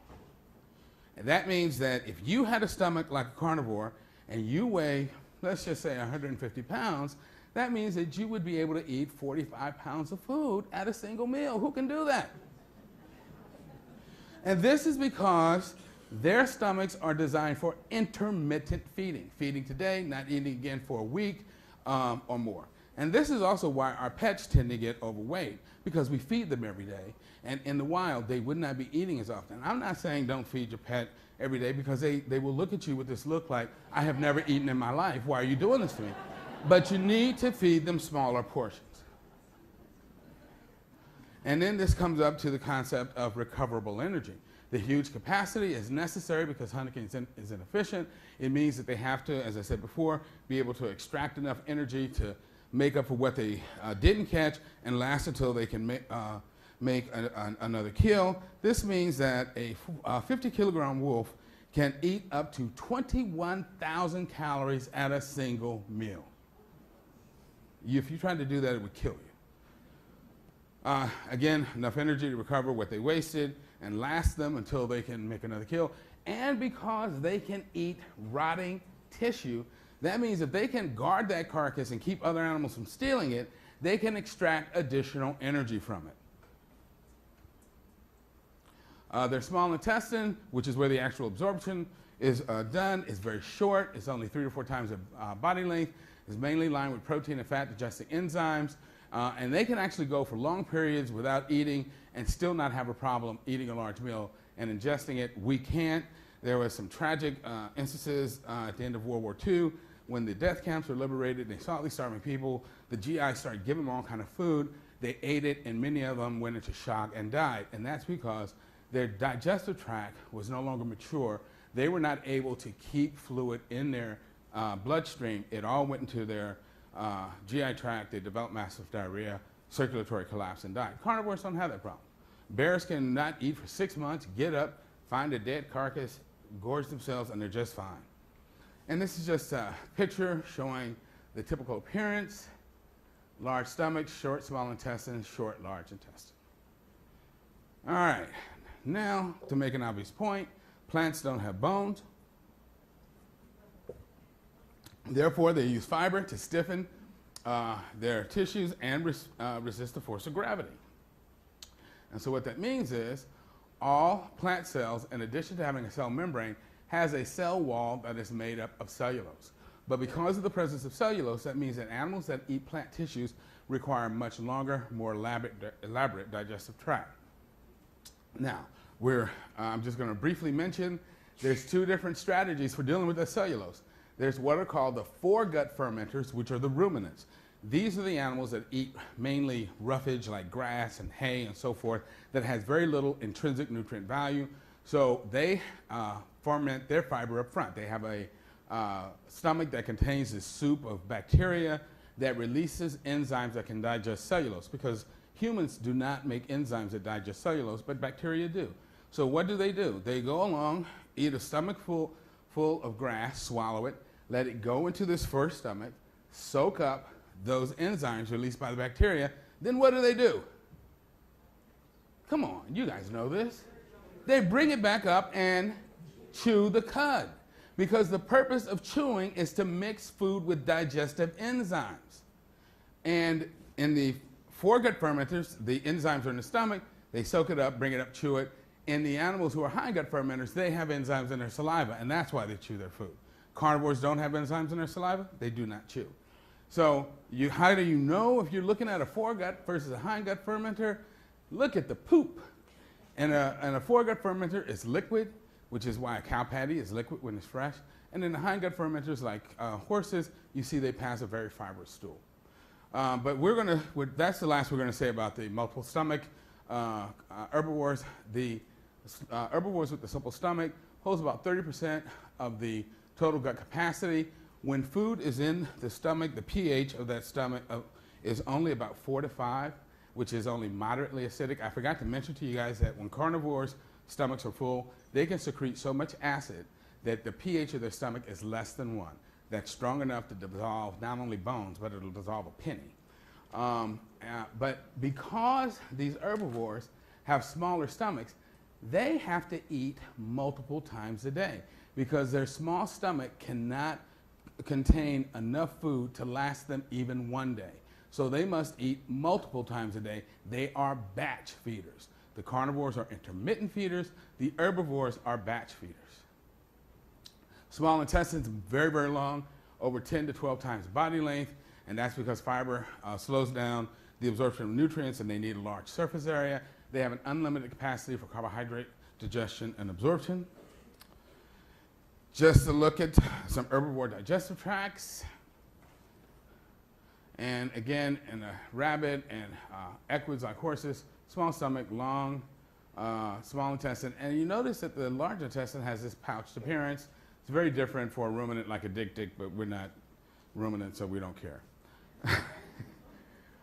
And that means that if you had a stomach like a carnivore and you weigh, let's just say 150 pounds, that means that you would be able to eat 45 pounds of food at a single meal. Who can do that? And this is because their stomachs are designed for intermittent feeding. Feeding today, not eating again for a week or more. And this is also why our pets tend to get overweight, because we feed them every day. And in the wild, they would not be eating as often. I'm not saying don't feed your pet every day, because they will look at you with this look like, I have never eaten in my life. Why are you doing this to me? But you need to feed them smaller portions. And then this comes up to the concept of recoverable energy. The huge capacity is necessary because hunting is inefficient. It means that they have to, as I said before, be able to extract enough energy to make up for what they didn't catch and last until they can make another kill. This means that a 50-kilogram wolf can eat up to 21,000 calories at a single meal. If you tried to do that, it would kill you. Again, enough energy to recover what they wasted and last them until they can make another kill. And because they can eat rotting tissue, that means if they can guard that carcass and keep other animals from stealing it, they can extract additional energy from it. Their small intestine, which is where the actual absorption is done, is very short. It's only 3 to 4 times their body length. It's mainly lined with protein and fat digesting enzymes. And they can actually go for long periods without eating and still not have a problem eating a large meal and ingesting it. We can't. There were some tragic instances at the end of World War II when the death camps were liberated. They saw these starving people. The GI started giving them all kind of food. They ate it, and many of them went into shock and died. And that's because their digestive tract was no longer mature. They were not able to keep fluid in their bloodstream. It all went into their GI tract. They developed massive diarrhea, circulatory collapse, and died. Carnivores don't have that problem. Bears can not eat for 6 months, get up, find a dead carcass, gorge themselves, and they're just fine. And this is just a picture showing the typical appearance: large stomach, short small intestine, short large intestine. All right, now to make an obvious point, plants don't have bones. Therefore, they use fiber to stiffen their tissues and resist the force of gravity. And so what that means is all plant cells, in addition to having a cell membrane, has a cell wall that is made up of cellulose. But because of the presence of cellulose, that means that animals that eat plant tissues require much longer, more elaborate digestive tract. Now, I'm just going to briefly mention there's 2 different strategies for dealing with the cellulose. There's what are called the foregut fermenters, which are the ruminants. These are the animals that eat mainly roughage like grass and hay and so forth that has very little intrinsic nutrient value. So they ferment their fiber up front. They have a stomach that contains this soup of bacteria that releases enzymes that can digest cellulose, because humans do not make enzymes that digest cellulose, but bacteria do. So what do? They go along, eat a stomach full of grass, swallow it, let it go into this first stomach, soak up those enzymes released by the bacteria. Then what do? Come on, you guys know this. They bring it back up and chew the cud, because the purpose of chewing is to mix food with digestive enzymes. And in the foregut fermenters, the enzymes are in the stomach. They soak it up, bring it up, chew it. In the animals who are hindgut fermenters, they have enzymes in their saliva, and that's why they chew their food. Carnivores don't have enzymes in their saliva. They do not chew. So how do you know if you're looking at a foregut versus a hindgut fermenter? Look at the poop. And a foregut fermenter is liquid. which is why a cow patty is liquid when it's fresh. And then the hindgut fermenters, like horses, you see they pass a very fibrous stool. But that's the last we're going to say about the multiple stomach herbivores. The herbivores with the simple stomach holds about 30% of the total gut capacity. When food is in the stomach, the pH of that stomach is only about 4 to 5, which is only moderately acidic. I forgot to mention to you guys that when carnivores' stomachs are full, they can secrete so much acid that the pH of their stomach is less than 1. That's strong enough to dissolve not only bones, but it'll dissolve a penny. But because these herbivores have smaller stomachs, they have to eat multiple times a day because their small stomach cannot contain enough food to last them even one day. So they must eat multiple times a day. They are batch feeders. The carnivores are intermittent feeders. The herbivores are batch feeders. Small intestines, very, very long, over 10 to 12 times body length, and that's because fiber slows down the absorption of nutrients and they need a large surface area. They have an unlimited capacity for carbohydrate digestion and absorption. Just to look at some herbivore digestive tracts. And again, in a rabbit and equids like horses, small stomach, long, small intestine. And you notice that the large intestine has this pouched appearance. It's very different for a ruminant like a dik-dik, but we're not ruminants, so we don't care.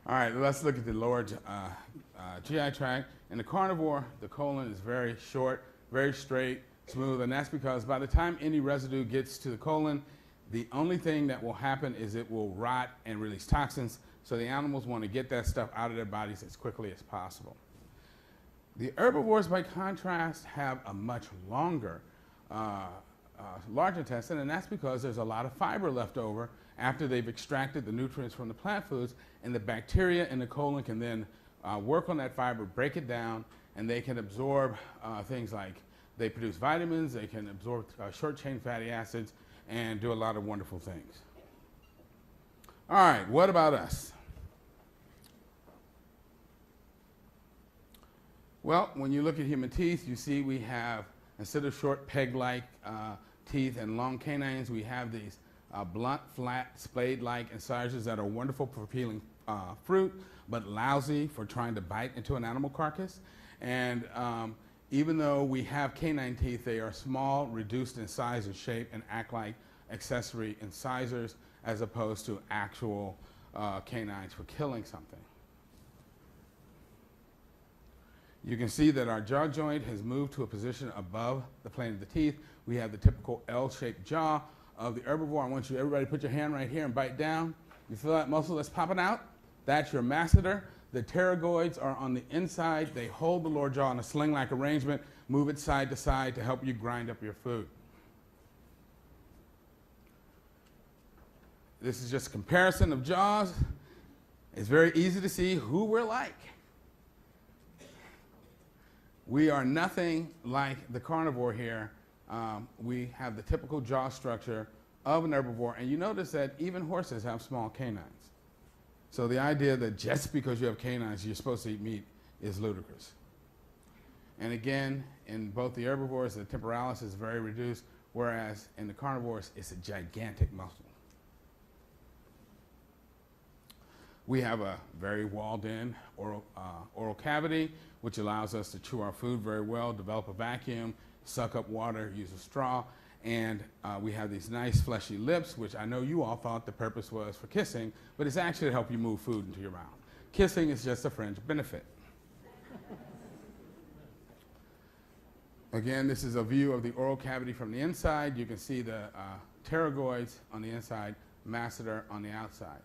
All right, let's look at the lower GI tract. In the carnivore, the colon is very short, very straight, smooth, and that's because by the time any residue gets to the colon, the only thing that will happen is it will rot and release toxins, so the animals want to get that stuff out of their bodies as quickly as possible. The herbivores, by contrast, have a much longer large intestine, and that's because there's a lot of fiber left over after they've extracted the nutrients from the plant foods, and the bacteria in the colon can then work on that fiber, break it down, and they can absorb things like they produce vitamins, they can absorb short-chain fatty acids, and do a lot of wonderful things. All right, what about us? Well, when you look at human teeth, you see we have, instead of short peg-like teeth and long canines, we have these blunt, flat, spade-like incisors that are wonderful for peeling fruit, but lousy for trying to bite into an animal carcass. And even though we have canine teeth, they are small, reduced in size and shape, and act like accessory incisors as opposed to actual canines for killing something. You can see that our jaw joint has moved to a position above the plane of the teeth. We have the typical L-shaped jaw of the herbivore. I want you, everybody, to put your hand right here and bite down. You feel that muscle that's popping out? That's your masseter. The pterygoids are on the inside. They hold the lower jaw in a sling-like arrangement, move it side to side to help you grind up your food. This is just a comparison of jaws. It's very easy to see who we're like. We are nothing like the carnivore here. We have the typical jaw structure of an herbivore, and you notice that even horses have small canines. So the idea that just because you have canines, you're supposed to eat meat is ludicrous. And again, in both the herbivores, the temporalis is very reduced, whereas in the carnivores, it's a gigantic muscle. We have a very walled-in oral cavity, which allows us to chew our food very well, develop a vacuum, suck up water, use a straw, and we have these nice fleshy lips, which I know you all thought the purpose was for kissing, but it's actually to help you move food into your mouth. Kissing is just a fringe benefit. Again, this is a view of the oral cavity from the inside. You can see the pterygoids on the inside, masseter on the outside.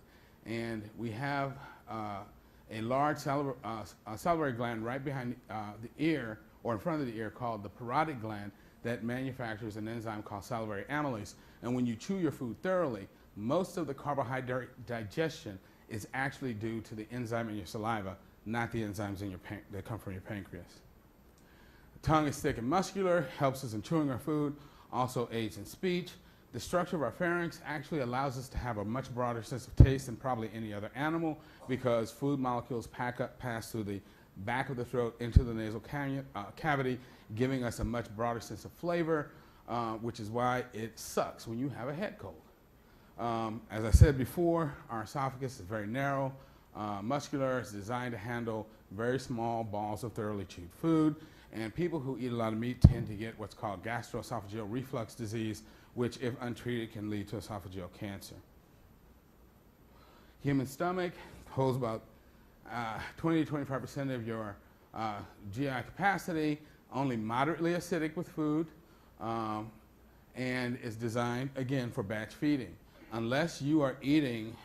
And we have a large salivary gland right behind the ear, or in front of the ear, called the parotid gland, that manufactures an enzyme called salivary amylase. And when you chew your food thoroughly, most of the carbohydrate digestion is actually due to the enzyme in your saliva, not the enzymes in your that come from your pancreas. The tongue is thick and muscular, helps us in chewing our food, also aids in speech. The structure of our pharynx actually allows us to have a much broader sense of taste than probably any other animal, because food molecules pass through the back of the throat into the nasal cavity, giving us a much broader sense of flavor, which is why it sucks when you have a head cold. As I said before, our esophagus is very narrow, muscular. It's designed to handle very small balls of thoroughly chewed food. And people who eat a lot of meat tend to get what's called gastroesophageal reflux disease, which, if untreated, can lead to esophageal cancer. Human stomach holds about 20 to 25% of your GI capacity, only moderately acidic with food, and is designed, again, for batch feeding. Unless you are eating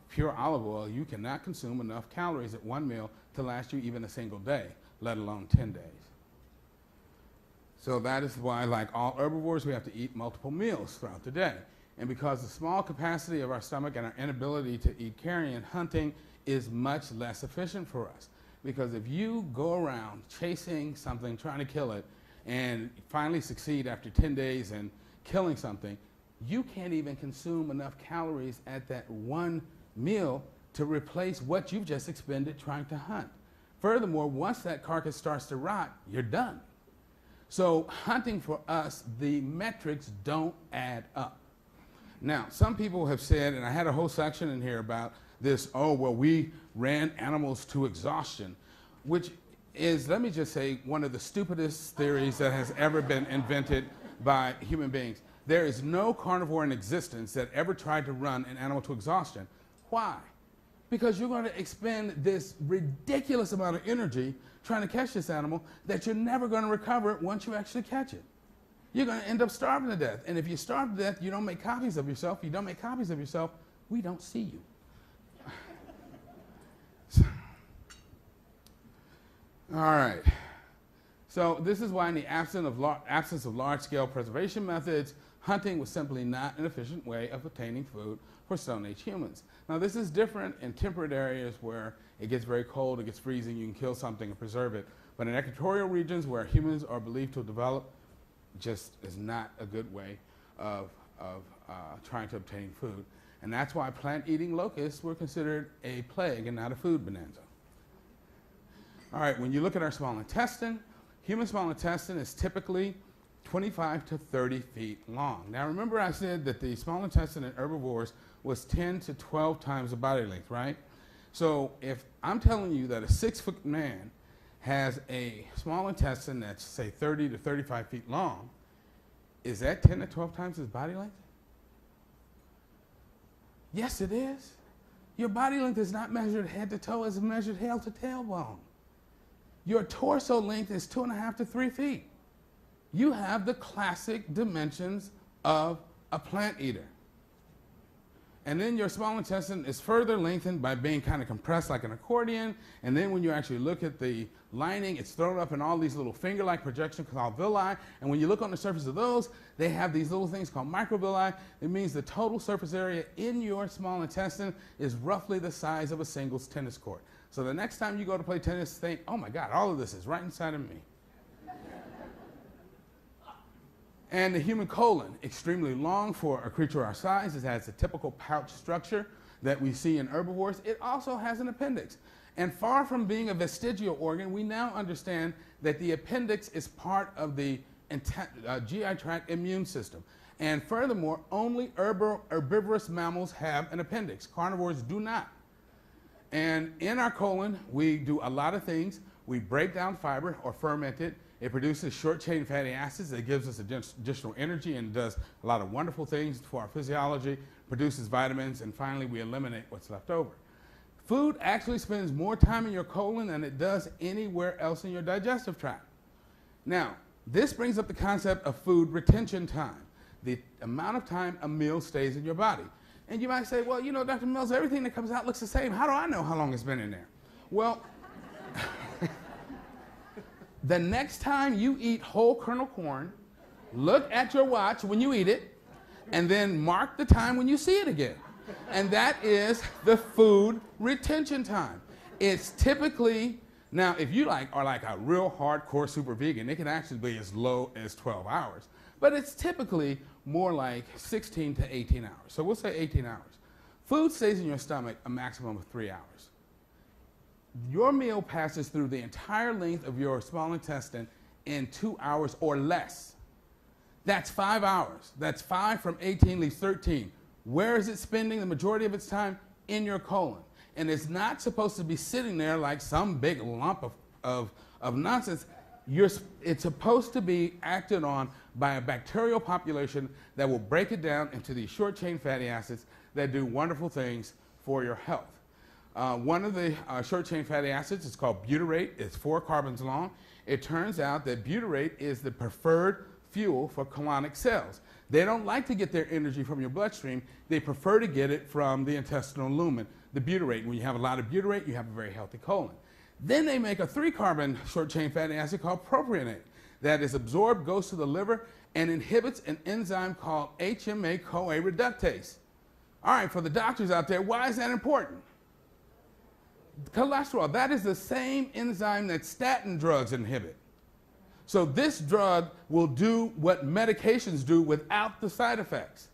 pure olive oil, you cannot consume enough calories at one meal to last you even a single day, let alone 10 days. So that is why, like all herbivores, we have to eat multiple meals throughout the day. And because the small capacity of our stomach and our inability to eat carrion, hunting is much less efficient for us. Because if you go around chasing something, trying to kill it, and finally succeed after 10 days in killing something, you can't even consume enough calories at that one meal to replace what you've just expended trying to hunt. Furthermore, once that carcass starts to rot, you're done. So hunting for us, the metrics don't add up. Now, some people have said, and I had a whole section in here about this, oh, well, we ran animals to exhaustion, which is, let me just say, one of the stupidest theories that has ever been invented by human beings. There is no carnivore in existence that ever tried to run an animal to exhaustion. Why? Because you're going to expend this ridiculous amount of energy trying to catch this animal that you're never going to recover once you actually catch it. You're going to end up starving to death. And if you starve to death, you don't make copies of yourself. You don't make copies of yourself, we don't see you. All right. So this is why in the absence of large-scale preservation methods, hunting was simply not an efficient way of obtaining food for Stone Age humans. Now this is different in temperate areas where it gets very cold, it gets freezing, you can kill something and preserve it. But in equatorial regions where humans are believed to develop, just is not a good way of trying to obtain food. And that's why plant-eating locusts were considered a plague and not a food bonanza. All right, when you look at our small intestine, human small intestine is typically 25 to 30 feet long. Now remember I said that the small intestine in herbivores was 10 to 12 times the body length, right? So if I'm telling you that a 6-foot man has a small intestine that's, say, 30 to 35 feet long, is that 10 to 12 times his body length? Yes, it is. Your body length is not measured head to toe, it's measured tail to tailbone. Your torso length is 2.5 to 3 feet. You have the classic dimensions of a plant eater. And then your small intestine is further lengthened by being kind of compressed like an accordion. And then when you actually look at the lining, it's thrown up in all these little finger-like projections called villi. And when you look on the surface of those, they have these little things called microvilli. It means the total surface area in your small intestine is roughly the size of a singles tennis court. So the next time you go to play tennis, think, oh my God, all of this is right inside of me. And the human colon, extremely long for a creature our size. It has a typical pouch structure that we see in herbivores. It also has an appendix. And far from being a vestigial organ, we now understand that the appendix is part of the GI tract immune system. And furthermore, only herbivorous mammals have an appendix. Carnivores do not. And in our colon, we do a lot of things. We break down fiber or ferment it. It produces short-chain fatty acids that gives us additional energy and does a lot of wonderful things for our physiology, produces vitamins, and finally we eliminate what's left over. Food actually spends more time in your colon than it does anywhere else in your digestive tract. Now, this brings up the concept of food retention time, the amount of time a meal stays in your body. And you might say, well, you know, Dr. Mills, everything that comes out looks the same. How do I know how long it's been in there? Well, the next time you eat whole kernel corn, look at your watch when you eat it, and then mark the time when you see it again. And that is the food retention time. It's typically, now if you are like a real hardcore super vegan, it can actually be as low as 12 hours. But it's typically more like 16 to 18 hours. So we'll say 18 hours. Food stays in your stomach a maximum of 3 hours. Your meal passes through the entire length of your small intestine in 2 hours or less. That's 5 hours. That's 5 from 18 leaves 13. Where is it spending the majority of its time? In your colon. And it's not supposed to be sitting there like some big lump of nonsense. It's supposed to be acted on by a bacterial population that will break it down into these short-chain fatty acids that do wonderful things for your health. One of the short-chain fatty acids is called butyrate. It's 4 carbons long. It turns out that butyrate is the preferred fuel for colonic cells. They don't like to get their energy from your bloodstream. They prefer to get it from the intestinal lumen, the butyrate. When you have a lot of butyrate, you have a very healthy colon. Then they make a 3-carbon short-chain fatty acid called propionate that is absorbed, goes to the liver, and inhibits an enzyme called HMA-CoA reductase. All right, for the doctors out there, why is that important? Cholesterol, that is the same enzyme that statin drugs inhibit. So this drug will do what medications do without the side effects.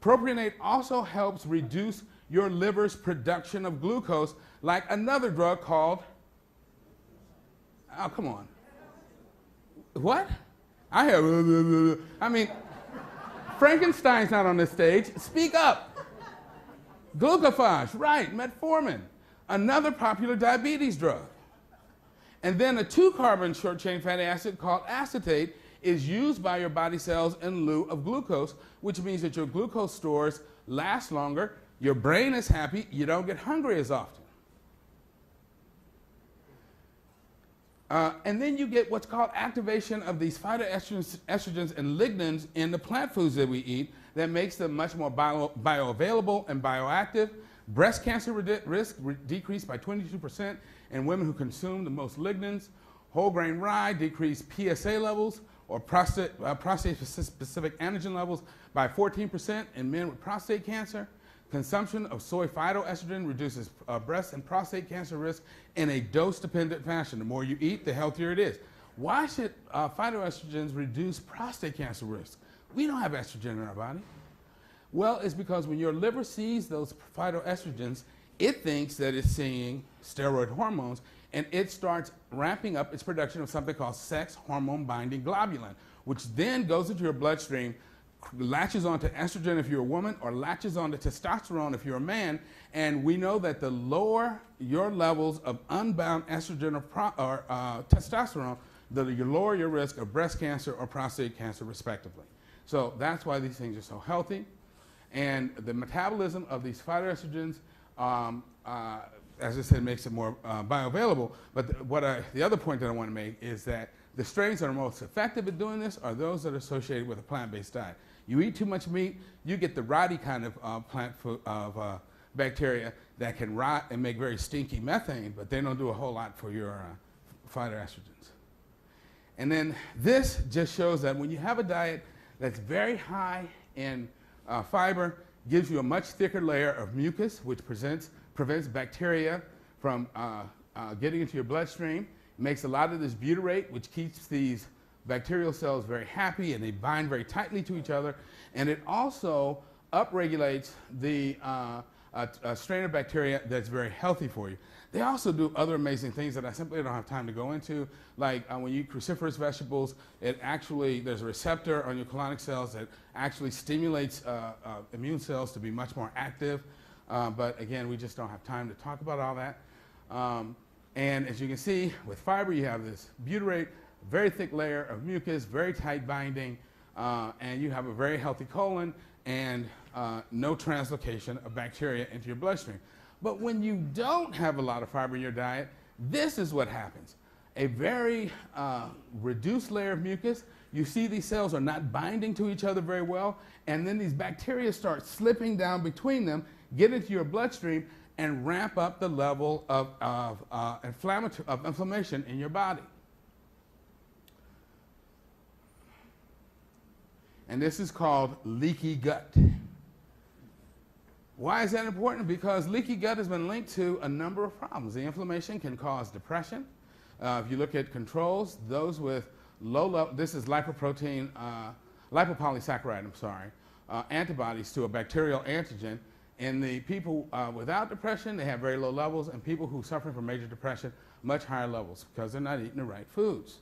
Propionate also helps reduce your liver's production of glucose, like another drug called, oh, come on. What? I mean, Frankenstein's not on this stage. Speak up. Glucophage, right, metformin, another popular diabetes drug. And then a 2-carbon short-chain fatty acid called acetate is used by your body cells in lieu of glucose, which means that your glucose stores last longer, your brain is happy, you don't get hungry as often. And then you get what's called activation of these phytoestrogens and lignans in the plant foods that we eat that makes them much more bioavailable and bioactive. Breast cancer risk decreased by 22% in women who consume the most lignans. Whole grain rye decreased PSA levels or prostate-specific antigen levels by 14% in men with prostate cancer. Consumption of soy phytoestrogen reduces breast and prostate cancer risk in a dose-dependent fashion. The more you eat, the healthier it is. Why should phytoestrogens reduce prostate cancer risk? We don't have estrogen in our body. Well, it's because when your liver sees those phytoestrogens, it thinks that it's seeing steroid hormones, and it starts ramping up its production of something called sex hormone-binding globulin, which then goes into your bloodstream, latches onto estrogen if you're a woman, or latches onto testosterone if you're a man. And we know that the lower your levels of unbound estrogen or testosterone, the lower your risk of breast cancer or prostate cancer, respectively. So that's why these things are so healthy. And the metabolism of these phytoestrogens, as I said, makes it more bioavailable. But the other point that I want to make is that the strains that are most effective at doing this are those that are associated with a plant-based diet. You eat too much meat, you get the rotty kind of plant food of bacteria that can rot and make very stinky methane, but they don't do a whole lot for your phytoestrogens. And then this just shows that when you have a diet that's very high in fiber, gives you a much thicker layer of mucus, which prevents bacteria from getting into your bloodstream. It makes a lot of this butyrate, which keeps these bacterial cells very happy, and they bind very tightly to each other. And it also upregulates the strain of bacteria that's very healthy for you. They also do other amazing things that I simply don't have time to go into, like when you eat cruciferous vegetables, there's a receptor on your colonic cells that actually stimulates immune cells to be much more active. But again, we just don't have time to talk about all that. And as you can see, with fiber, you have this butyrate, very thick layer of mucus, very tight binding, and you have a very healthy colon and no translocation of bacteria into your bloodstream. But when you don't have a lot of fiber in your diet, this is what happens. A very reduced layer of mucus. You see these cells are not binding to each other very well, and then these bacteria start slipping down between them, get into your bloodstream, and ramp up the level of inflammation in your body. And this is called leaky gut. Why is that important? Because leaky gut has been linked to a number of problems. The inflammation can cause depression. If you look at controls, those with low level, this is lipopolysaccharide, antibodies to a bacterial antigen, In the people without depression, they have very low levels, and people who suffer from major depression, much higher levels because they're not eating the right foods.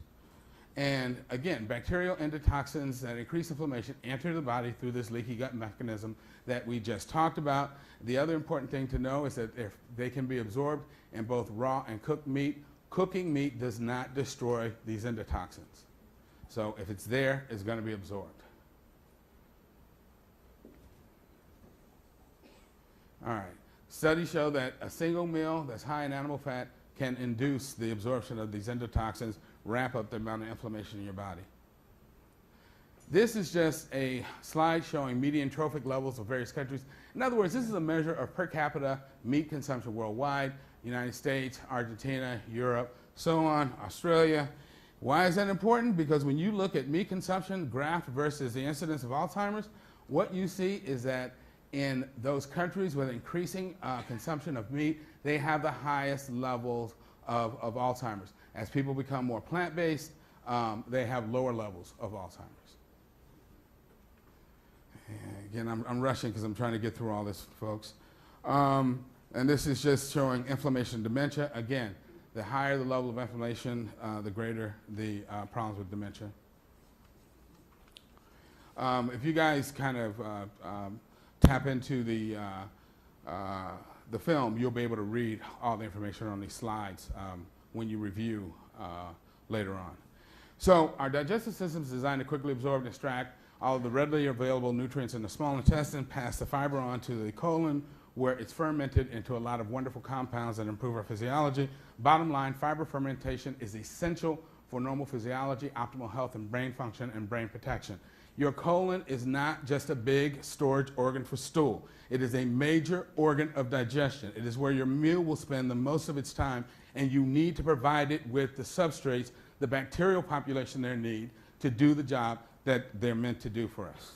And again, bacterial endotoxins that increase inflammation enter the body through this leaky gut mechanism that we just talked about. The other important thing to know is that they can be absorbed in both raw and cooked meat. Cooking meat does not destroy these endotoxins. So if it's there, it's going to be absorbed. All right. Studies show that a single meal that's high in animal fat can induce the absorption of these endotoxins, ramp up the amount of inflammation in your body. This is just a slide showing median trophic levels of various countries. In other words, this is a measure of per capita meat consumption worldwide: United States, Argentina, Europe, so on, Australia. Why is that important? Because when you look at meat consumption graphed versus the incidence of Alzheimer's, what you see is that in those countries with increasing consumption of meat, they have the highest levels of Alzheimer's. As people become more plant-based, they have lower levels of Alzheimer's. Again, I'm rushing because I'm trying to get through all this, folks. And this is just showing inflammation and dementia. Again, the higher the level of inflammation, the greater the problems with dementia. If you guys kind of tap into the film, you'll be able to read all the information on these slides when you review later on. So our digestive system is designed to quickly absorb and extract all of the readily available nutrients in the small intestine, pass the fiber on to the colon, where it's fermented into a lot of wonderful compounds that improve our physiology. Bottom line, fiber fermentation is essential for normal physiology, optimal health, and brain function and brain protection. Your colon is not just a big storage organ for stool. It is a major organ of digestion. It is where your meal will spend the most of its time, and you need to provide it with the substrates, the bacterial population they need to do the job that they're meant to do for us.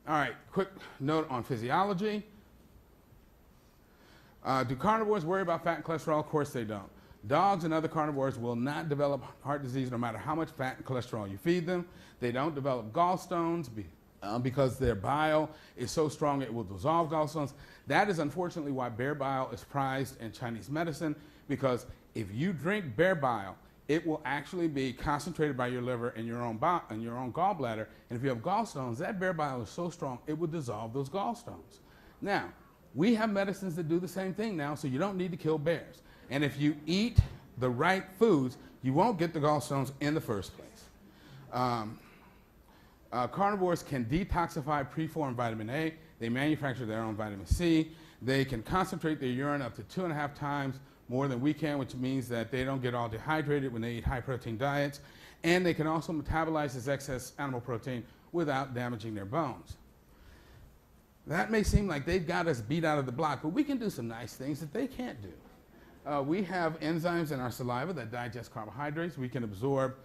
All right, quick note on physiology. Do carnivores worry about fat and cholesterol? Of course they don't. Dogs and other carnivores will not develop heart disease no matter how much fat and cholesterol you feed them. They don't develop gallstones because their bile is so strong it will dissolve gallstones. That is unfortunately why bear bile is prized in Chinese medicine, because if you drink bear bile, it will actually be concentrated by your liver and your own gallbladder. And if you have gallstones, that bear bile is so strong it will dissolve those gallstones. Now, we have medicines that do the same thing now, so you don't need to kill bears. And if you eat the right foods, you won't get the gallstones in the first place. Carnivores can detoxify preformed vitamin A. They manufacture their own vitamin C. They can concentrate their urine up to 2.5 times more than we can, which means that they don't get all dehydrated when they eat high-protein diets. And they can also metabolize this excess animal protein without damaging their bones. That may seem like they've got us beat out of the block, but we can do some nice things that they can't do. We have enzymes in our saliva that digest carbohydrates. We can absorb,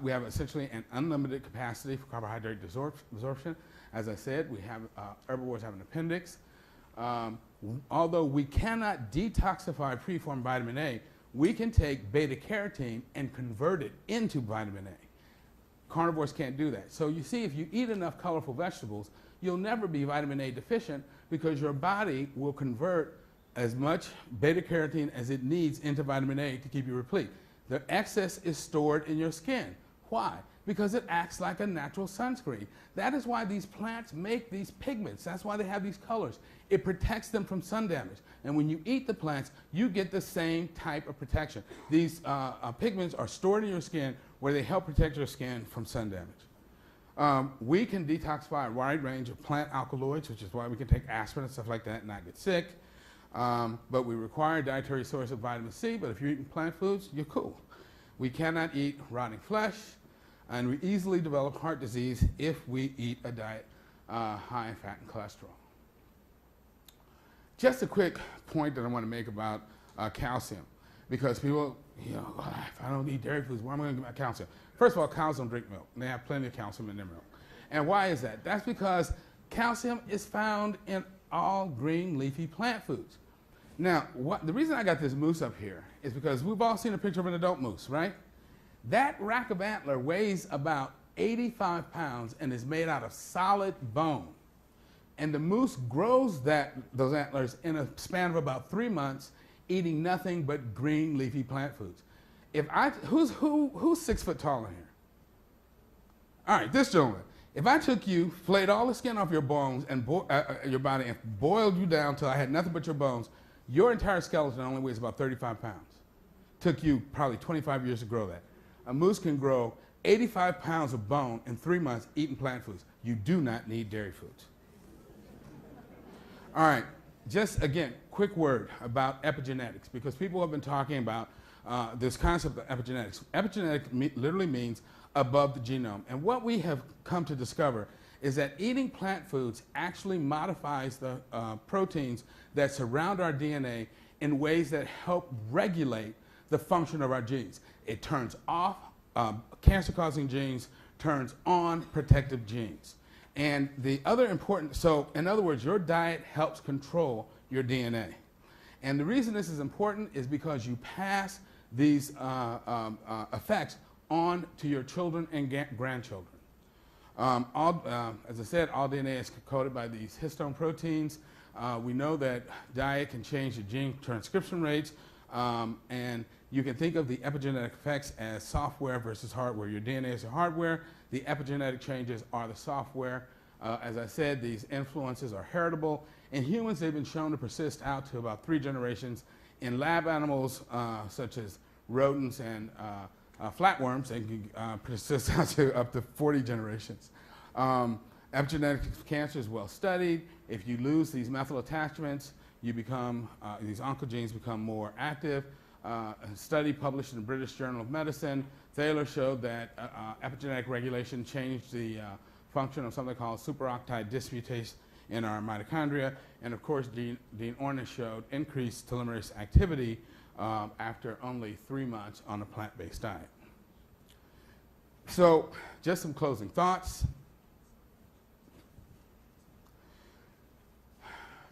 we have essentially an unlimited capacity for carbohydrate absorption. As I said, we have, herbivores have an appendix. Although we cannot detoxify preformed vitamin A, we can take beta carotene and convert it into vitamin A. Carnivores can't do that. So you see, if you eat enough colorful vegetables, you'll never be vitamin A deficient, because your body will convert as much beta carotene as it needs into vitamin A to keep you replete. The excess is stored in your skin. Why? Because it acts like a natural sunscreen. That is why these plants make these pigments. That's why they have these colors. It protects them from sun damage. And when you eat the plants, you get the same type of protection. These pigments are stored in your skin, where they help protect your skin from sun damage. We can detoxify a wide range of plant alkaloids, which is why we can take aspirin and stuff like that and not get sick. But we require a dietary source of vitamin C, but if you're eating plant foods, you're cool. We cannot eat rotting flesh, and we easily develop heart disease if we eat a diet high in fat and cholesterol. Just a quick point that I want to make about calcium, because people, if I don't eat dairy foods, where am I going to get my calcium? First of all, cows don't drink milk. They have plenty of calcium in their milk. And why is that? That's because calcium is found in all green leafy plant foods. Now, the reason I got this moose up here is because we've all seen a picture of an adult moose, right? That rack of antler weighs about 85 pounds and is made out of solid bone. And the moose grows those antlers in a span of about 3 months, eating nothing but green leafy plant foods. Who's 6 foot tall in here? All right, this gentleman. If I took you, flayed all the skin off your bones and your body and boiled you down till I had nothing but your bones, your entire skeleton only weighs about 35 pounds. Took you probably 25 years to grow that. A moose can grow 85 pounds of bone in 3 months eating plant foods. You do not need dairy foods. All right, just again, quick word about epigenetics, because people have been talking about this concept of epigenetics. Literally means above the genome. And what we have come to discover is that eating plant foods actually modifies the proteins that surround our DNA in ways that help regulate the function of our genes. It turns off cancer-causing genes, turns on protective genes. And the other important, so in other words, your diet helps control your DNA. And the reason this is important is because you pass these effects on to your children and grandchildren. As I said, all DNA is coded by these histone proteins. We know that diet can change the gene transcription rates, and you can think of the epigenetic effects as software versus hardware. Your DNA is your hardware. The epigenetic changes are the software. As I said, these influences are heritable. In humans, they've been shown to persist out to about 3 generations. In lab animals, such as rodents and flatworms, they can persist out to up to 40 generations. Epigenetics of cancer is well studied. If you lose these methyl attachments, you become, these oncogenes become more active. A study published in the British Journal of Medicine, Thaler showed that epigenetic regulation changed the function of something called superoxide dismutase in our mitochondria. And of course, Dean Ornish showed increased telomerase activity after only 3 months on a plant-based diet. So, just some closing thoughts.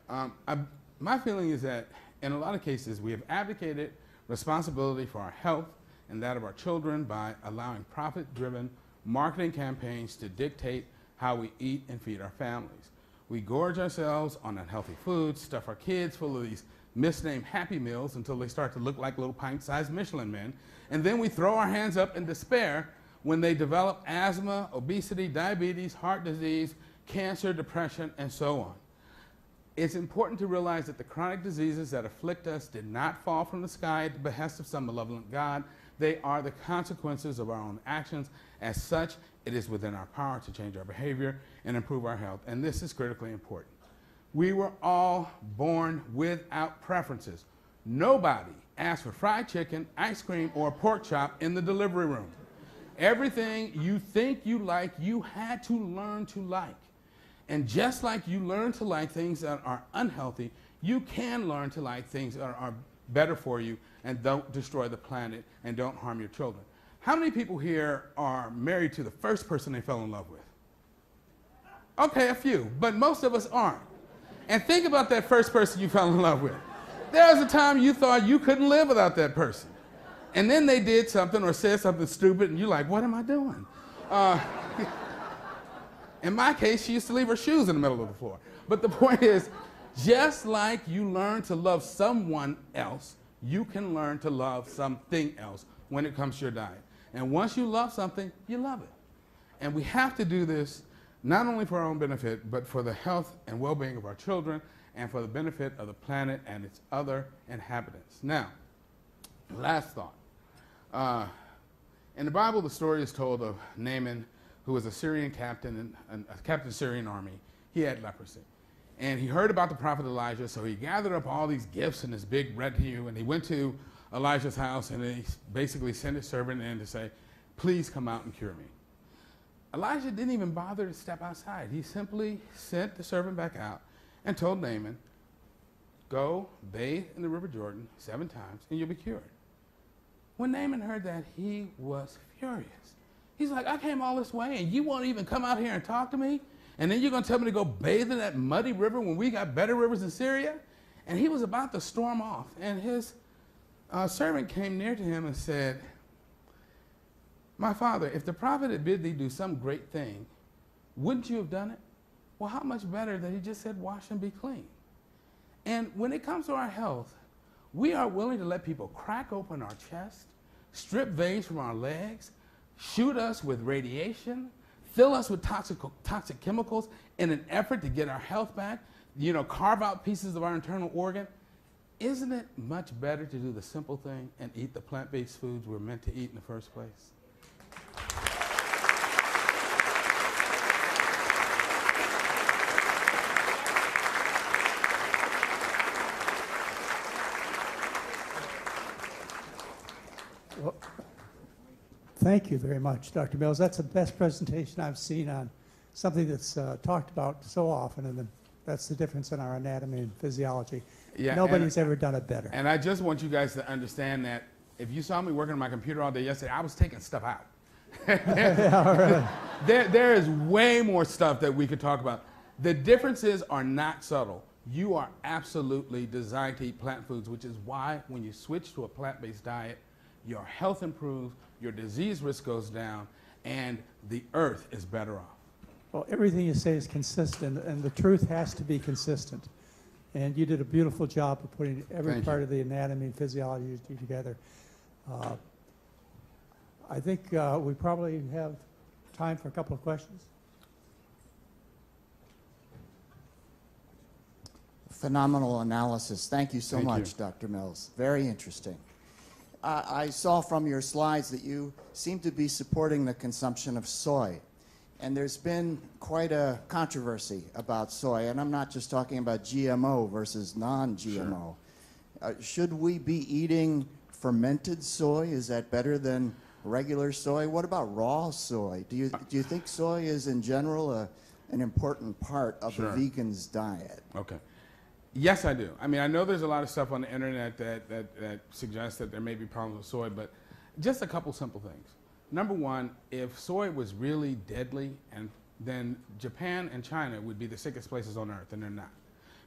My feeling is that in a lot of cases, we have abdicated responsibility for our health and that of our children by allowing profit-driven marketing campaigns to dictate how we eat and feed our families. We gorge ourselves on unhealthy foods, stuff our kids full of these misnamed Happy Meals until they start to look like little pint-sized Michelin men, and then we throw our hands up in despair when they develop asthma, obesity, diabetes, heart disease, cancer, depression, and so on. It's important to realize that the chronic diseases that afflict us did not fall from the sky at the behest of some malevolent God. They are the consequences of our own actions. As such, it is within our power to change our behavior and improve our health. And this is critically important. We were all born without preferences. Nobody asked for fried chicken, ice cream, or pork chop in the delivery room. Everything you think you like, you had to learn to like. And just like you learn to like things that are unhealthy, you can learn to like things that are better for you and don't destroy the planet and don't harm your children. How many people here are married to the first person they fell in love with? Okay, a few, but most of us aren't. And think about that first person you fell in love with. There was a time you thought you couldn't live without that person. And then they did something or said something stupid and you're like, what am I doing? In my case, she used to leave her shoes in the middle of the floor. But the point is, just like you learn to love someone else, you can learn to love something else when it comes to your diet. And once you love something, you love it. And we have to do this not only for our own benefit, but for the health and well-being of our children and for the benefit of the planet and its other inhabitants. Now, last thought. In the Bible, the story is told of Naaman, who was a Syrian captain, a captain of the Syrian army. He had leprosy. And he heard about the prophet Elijah, so he gathered up all these gifts in this big retinue, and he went to Elijah's house, and he basically sent his servant in to say, please come out and cure me. Elijah didn't even bother to step outside. He simply sent the servant back out and told Naaman, go bathe in the river Jordan 7 times, and you'll be cured. When Naaman heard that, he was furious. He's like, I came all this way, and you won't even come out here and talk to me? And then you're going to tell me to go bathe in that muddy river when we got better rivers in Syria? And he was about to storm off, and his servant came near to him and said, my father, if the prophet had bid thee do some great thing, wouldn't you have done it? Well, how much better that he just said wash and be clean? And when it comes to our health, we are willing to let people crack open our chest, strip veins from our legs, shoot us with radiation, fill us with toxic chemicals in an effort to get our health back, carve out pieces of our internal organ. Isn't it much better to do the simple thing and eat the plant-based foods we're meant to eat in the first place? Well, thank you very much, Dr. Mills. That's the best presentation I've seen on something that's talked about so often, and that's the difference in our anatomy and physiology. Yeah, nobody's ever done it better. And I just want you guys to understand that if you saw me working on my computer all day yesterday, I was taking stuff out. Yeah, really. There is way more stuff that we could talk about. The differences are not subtle. You are absolutely designed to eat plant foods, which is why when you switch to a plant-based diet, your health improves, your disease risk goes down, and the earth is better off. Well, everything you say is consistent, and the truth has to be consistent. And you did a beautiful job of putting every part of the anatomy and physiology together. I think we probably have time for a couple of questions. Phenomenal analysis. Thank you so much, Dr. Mills. Very interesting. I saw from your slides that you seem to be supporting the consumption of soy. And there's been quite a controversy about soy, and I'm not just talking about GMO versus non-GMO. Sure. Should we be eating fermented soy? Is that better than regular soy? What about raw soy? Do you think soy is in general an important part of the vegan's diet? Okay. Yes, I do. I mean, I know there's a lot of stuff on the internet that suggests that there may be problems with soy, but just a couple simple things. Number one, if soy was really deadly, then Japan and China would be the sickest places on earth, and they're not,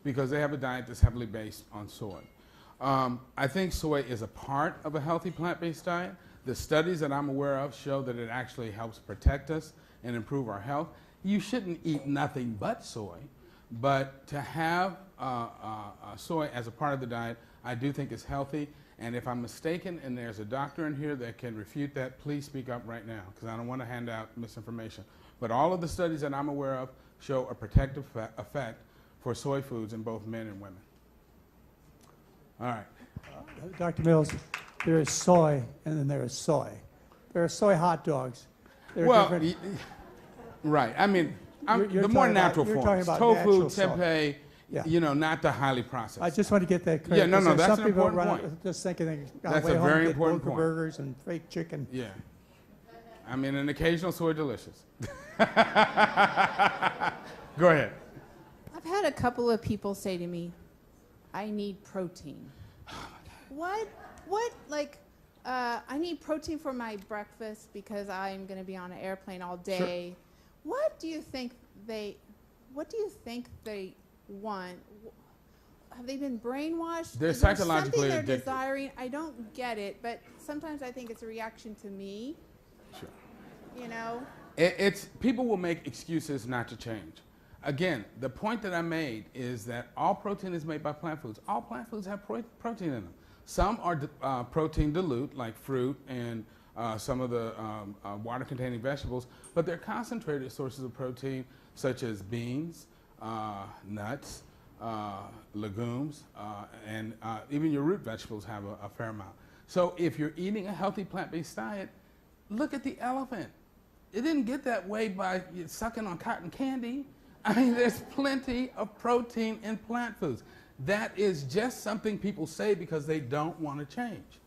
because they have a diet that's heavily based on soy. I think soy is a part of a healthy plant-based diet. The studies that I'm aware of show that it actually helps protect us and improve our health. You shouldn't eat nothing but soy, but to have soy as a part of the diet, I do think is healthy. And if I'm mistaken and there's a doctor in here that can refute that, please speak up right now, because I don't want to hand out misinformation. But all of the studies that I'm aware of show a protective effect for soy foods in both men and women. All right. Dr. Mills, there is soy and then there is soy. There are soy hot dogs. Right. I mean, you're the more natural forms. Tofu, tempeh, not the highly processed. I just want to get that clear. Yeah, no, that's some an people important run point. Just thinking That's a very important point. Burgers and fake chicken. Yeah. I mean, an occasional soy delicious. Go ahead. I've had a couple of people say to me, I need protein. What? Like, I need protein for my breakfast because I'm going to be on an airplane all day. Sure. What do you think they want? Have they been brainwashed? They're psychologically something they're addicted. Desiring. I don't get it, but sometimes I think it's a reaction to me. Sure. You know? It's people will make excuses not to change. Again, the point that I made is that all protein is made by plant foods. All plant foods have protein in them. Some are protein dilute, like fruit and some of the water-containing vegetables, but they're concentrated sources of protein, such as beans, nuts, legumes, and even your root vegetables have a fair amount. So if you're eating a healthy plant-based diet, look at the elephant. It didn't get that way by sucking on cotton candy. I mean, there's plenty of protein in plant foods. That is just something people say because they don't want to change.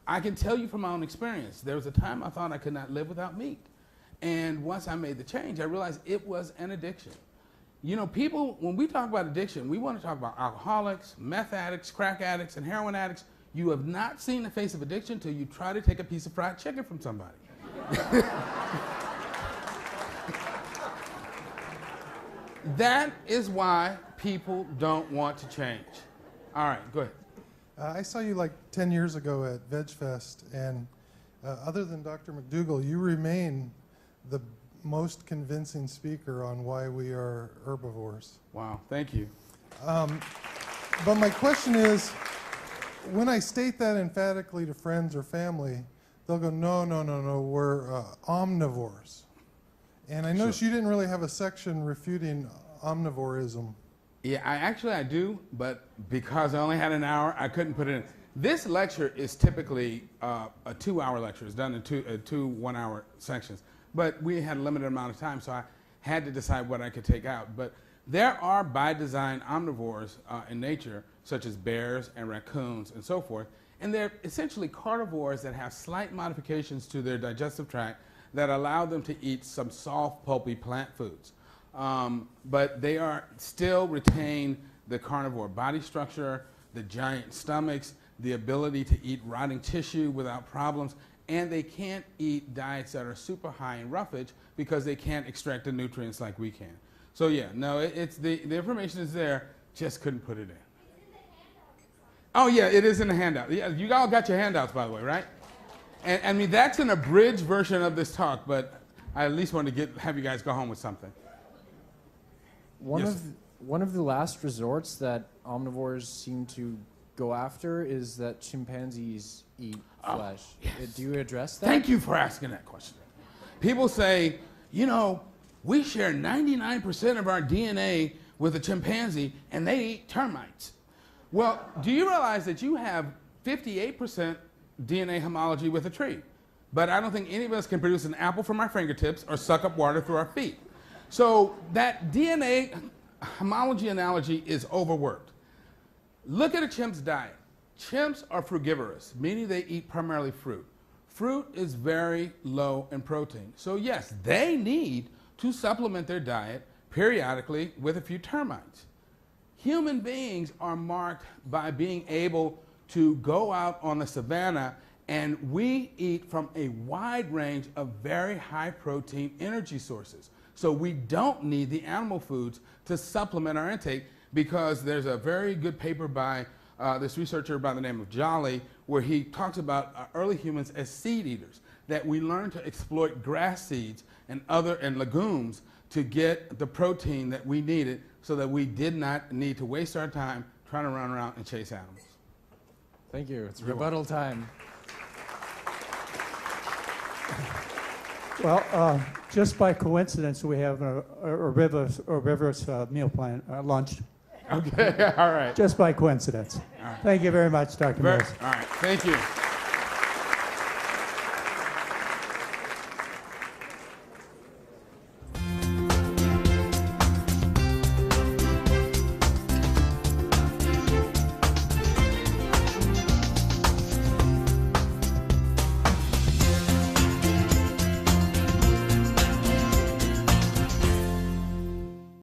I can tell you from my own experience, there was a time I thought I could not live without meat. And once I made the change, I realized it was an addiction. You know, people, when we talk about addiction, we want to talk about alcoholics, meth addicts, crack addicts, and heroin addicts. You have not seen the face of addiction until you try to take a piece of fried chicken from somebody. That is why people don't want to change. All right, go ahead. I saw you like 10 years ago at VegFest, and other than Dr. McDougall, you remain the most convincing speaker on why we are herbivores. Wow, thank you. But my question is, when I state that emphatically to friends or family, they'll go, no, no, no, no, we're omnivores. And I noticed you didn't really have a section refuting omnivorism. Yeah, I do, but because I only had an hour, I couldn't put it in. This lecture is typically a 2-hour lecture. It's done in two 1-hour sections. But we had a limited amount of time, so I had to decide what I could take out. But there are, by design, omnivores in nature, such as bears and raccoons and so forth. And they're essentially carnivores that have slight modifications to their digestive tract that allow them to eat some soft, pulpy plant foods. But they are still retain the carnivore body structure, the giant stomachs, the ability to eat rotting tissue without problems, and they can't eat diets that are super high in roughage because they can't extract the nutrients like we can. So yeah, no, it's the information is there, just couldn't put it in. Oh yeah, it is in the handout. Yeah, you all got your handouts, by the way, right? And I mean, that's an abridged version of this talk, but I at least wanted to have you guys go home with something. One of the last resorts that omnivores seem to go after is that chimpanzees eat flesh. Yes. Do you address that? Thank you for asking that question. People say, you know, we share 99% of our DNA with a chimpanzee, and they eat termites. Well, do you realize that you have 58% DNA homology with a tree? But I don't think any of us can produce an apple from our fingertips or suck up water through our feet. So that DNA homology analogy is overworked. Look at a chimp's diet. Chimps are frugivorous, meaning they eat primarily fruit. Fruit is very low in protein. So yes, they need to supplement their diet periodically with a few termites. Human beings are marked by being able to go out on the savannah, and we eat from a wide range of very high protein energy sources. So we don't need the animal foods to supplement our intake, because there's a very good paper by this researcher by the name of Jolly, where he talks about early humans as seed eaters, that we learned to exploit grass seeds and legumes to get the protein that we needed, so that we did not need to waste our time trying to run around and chase animals. Thank you. It's rebuttal time. Well, just by coincidence, we have a herbivorous meal plan, lunch. Okay, all right. Just by coincidence. All right. Thank you very much, Dr. Mills. All right, thank you.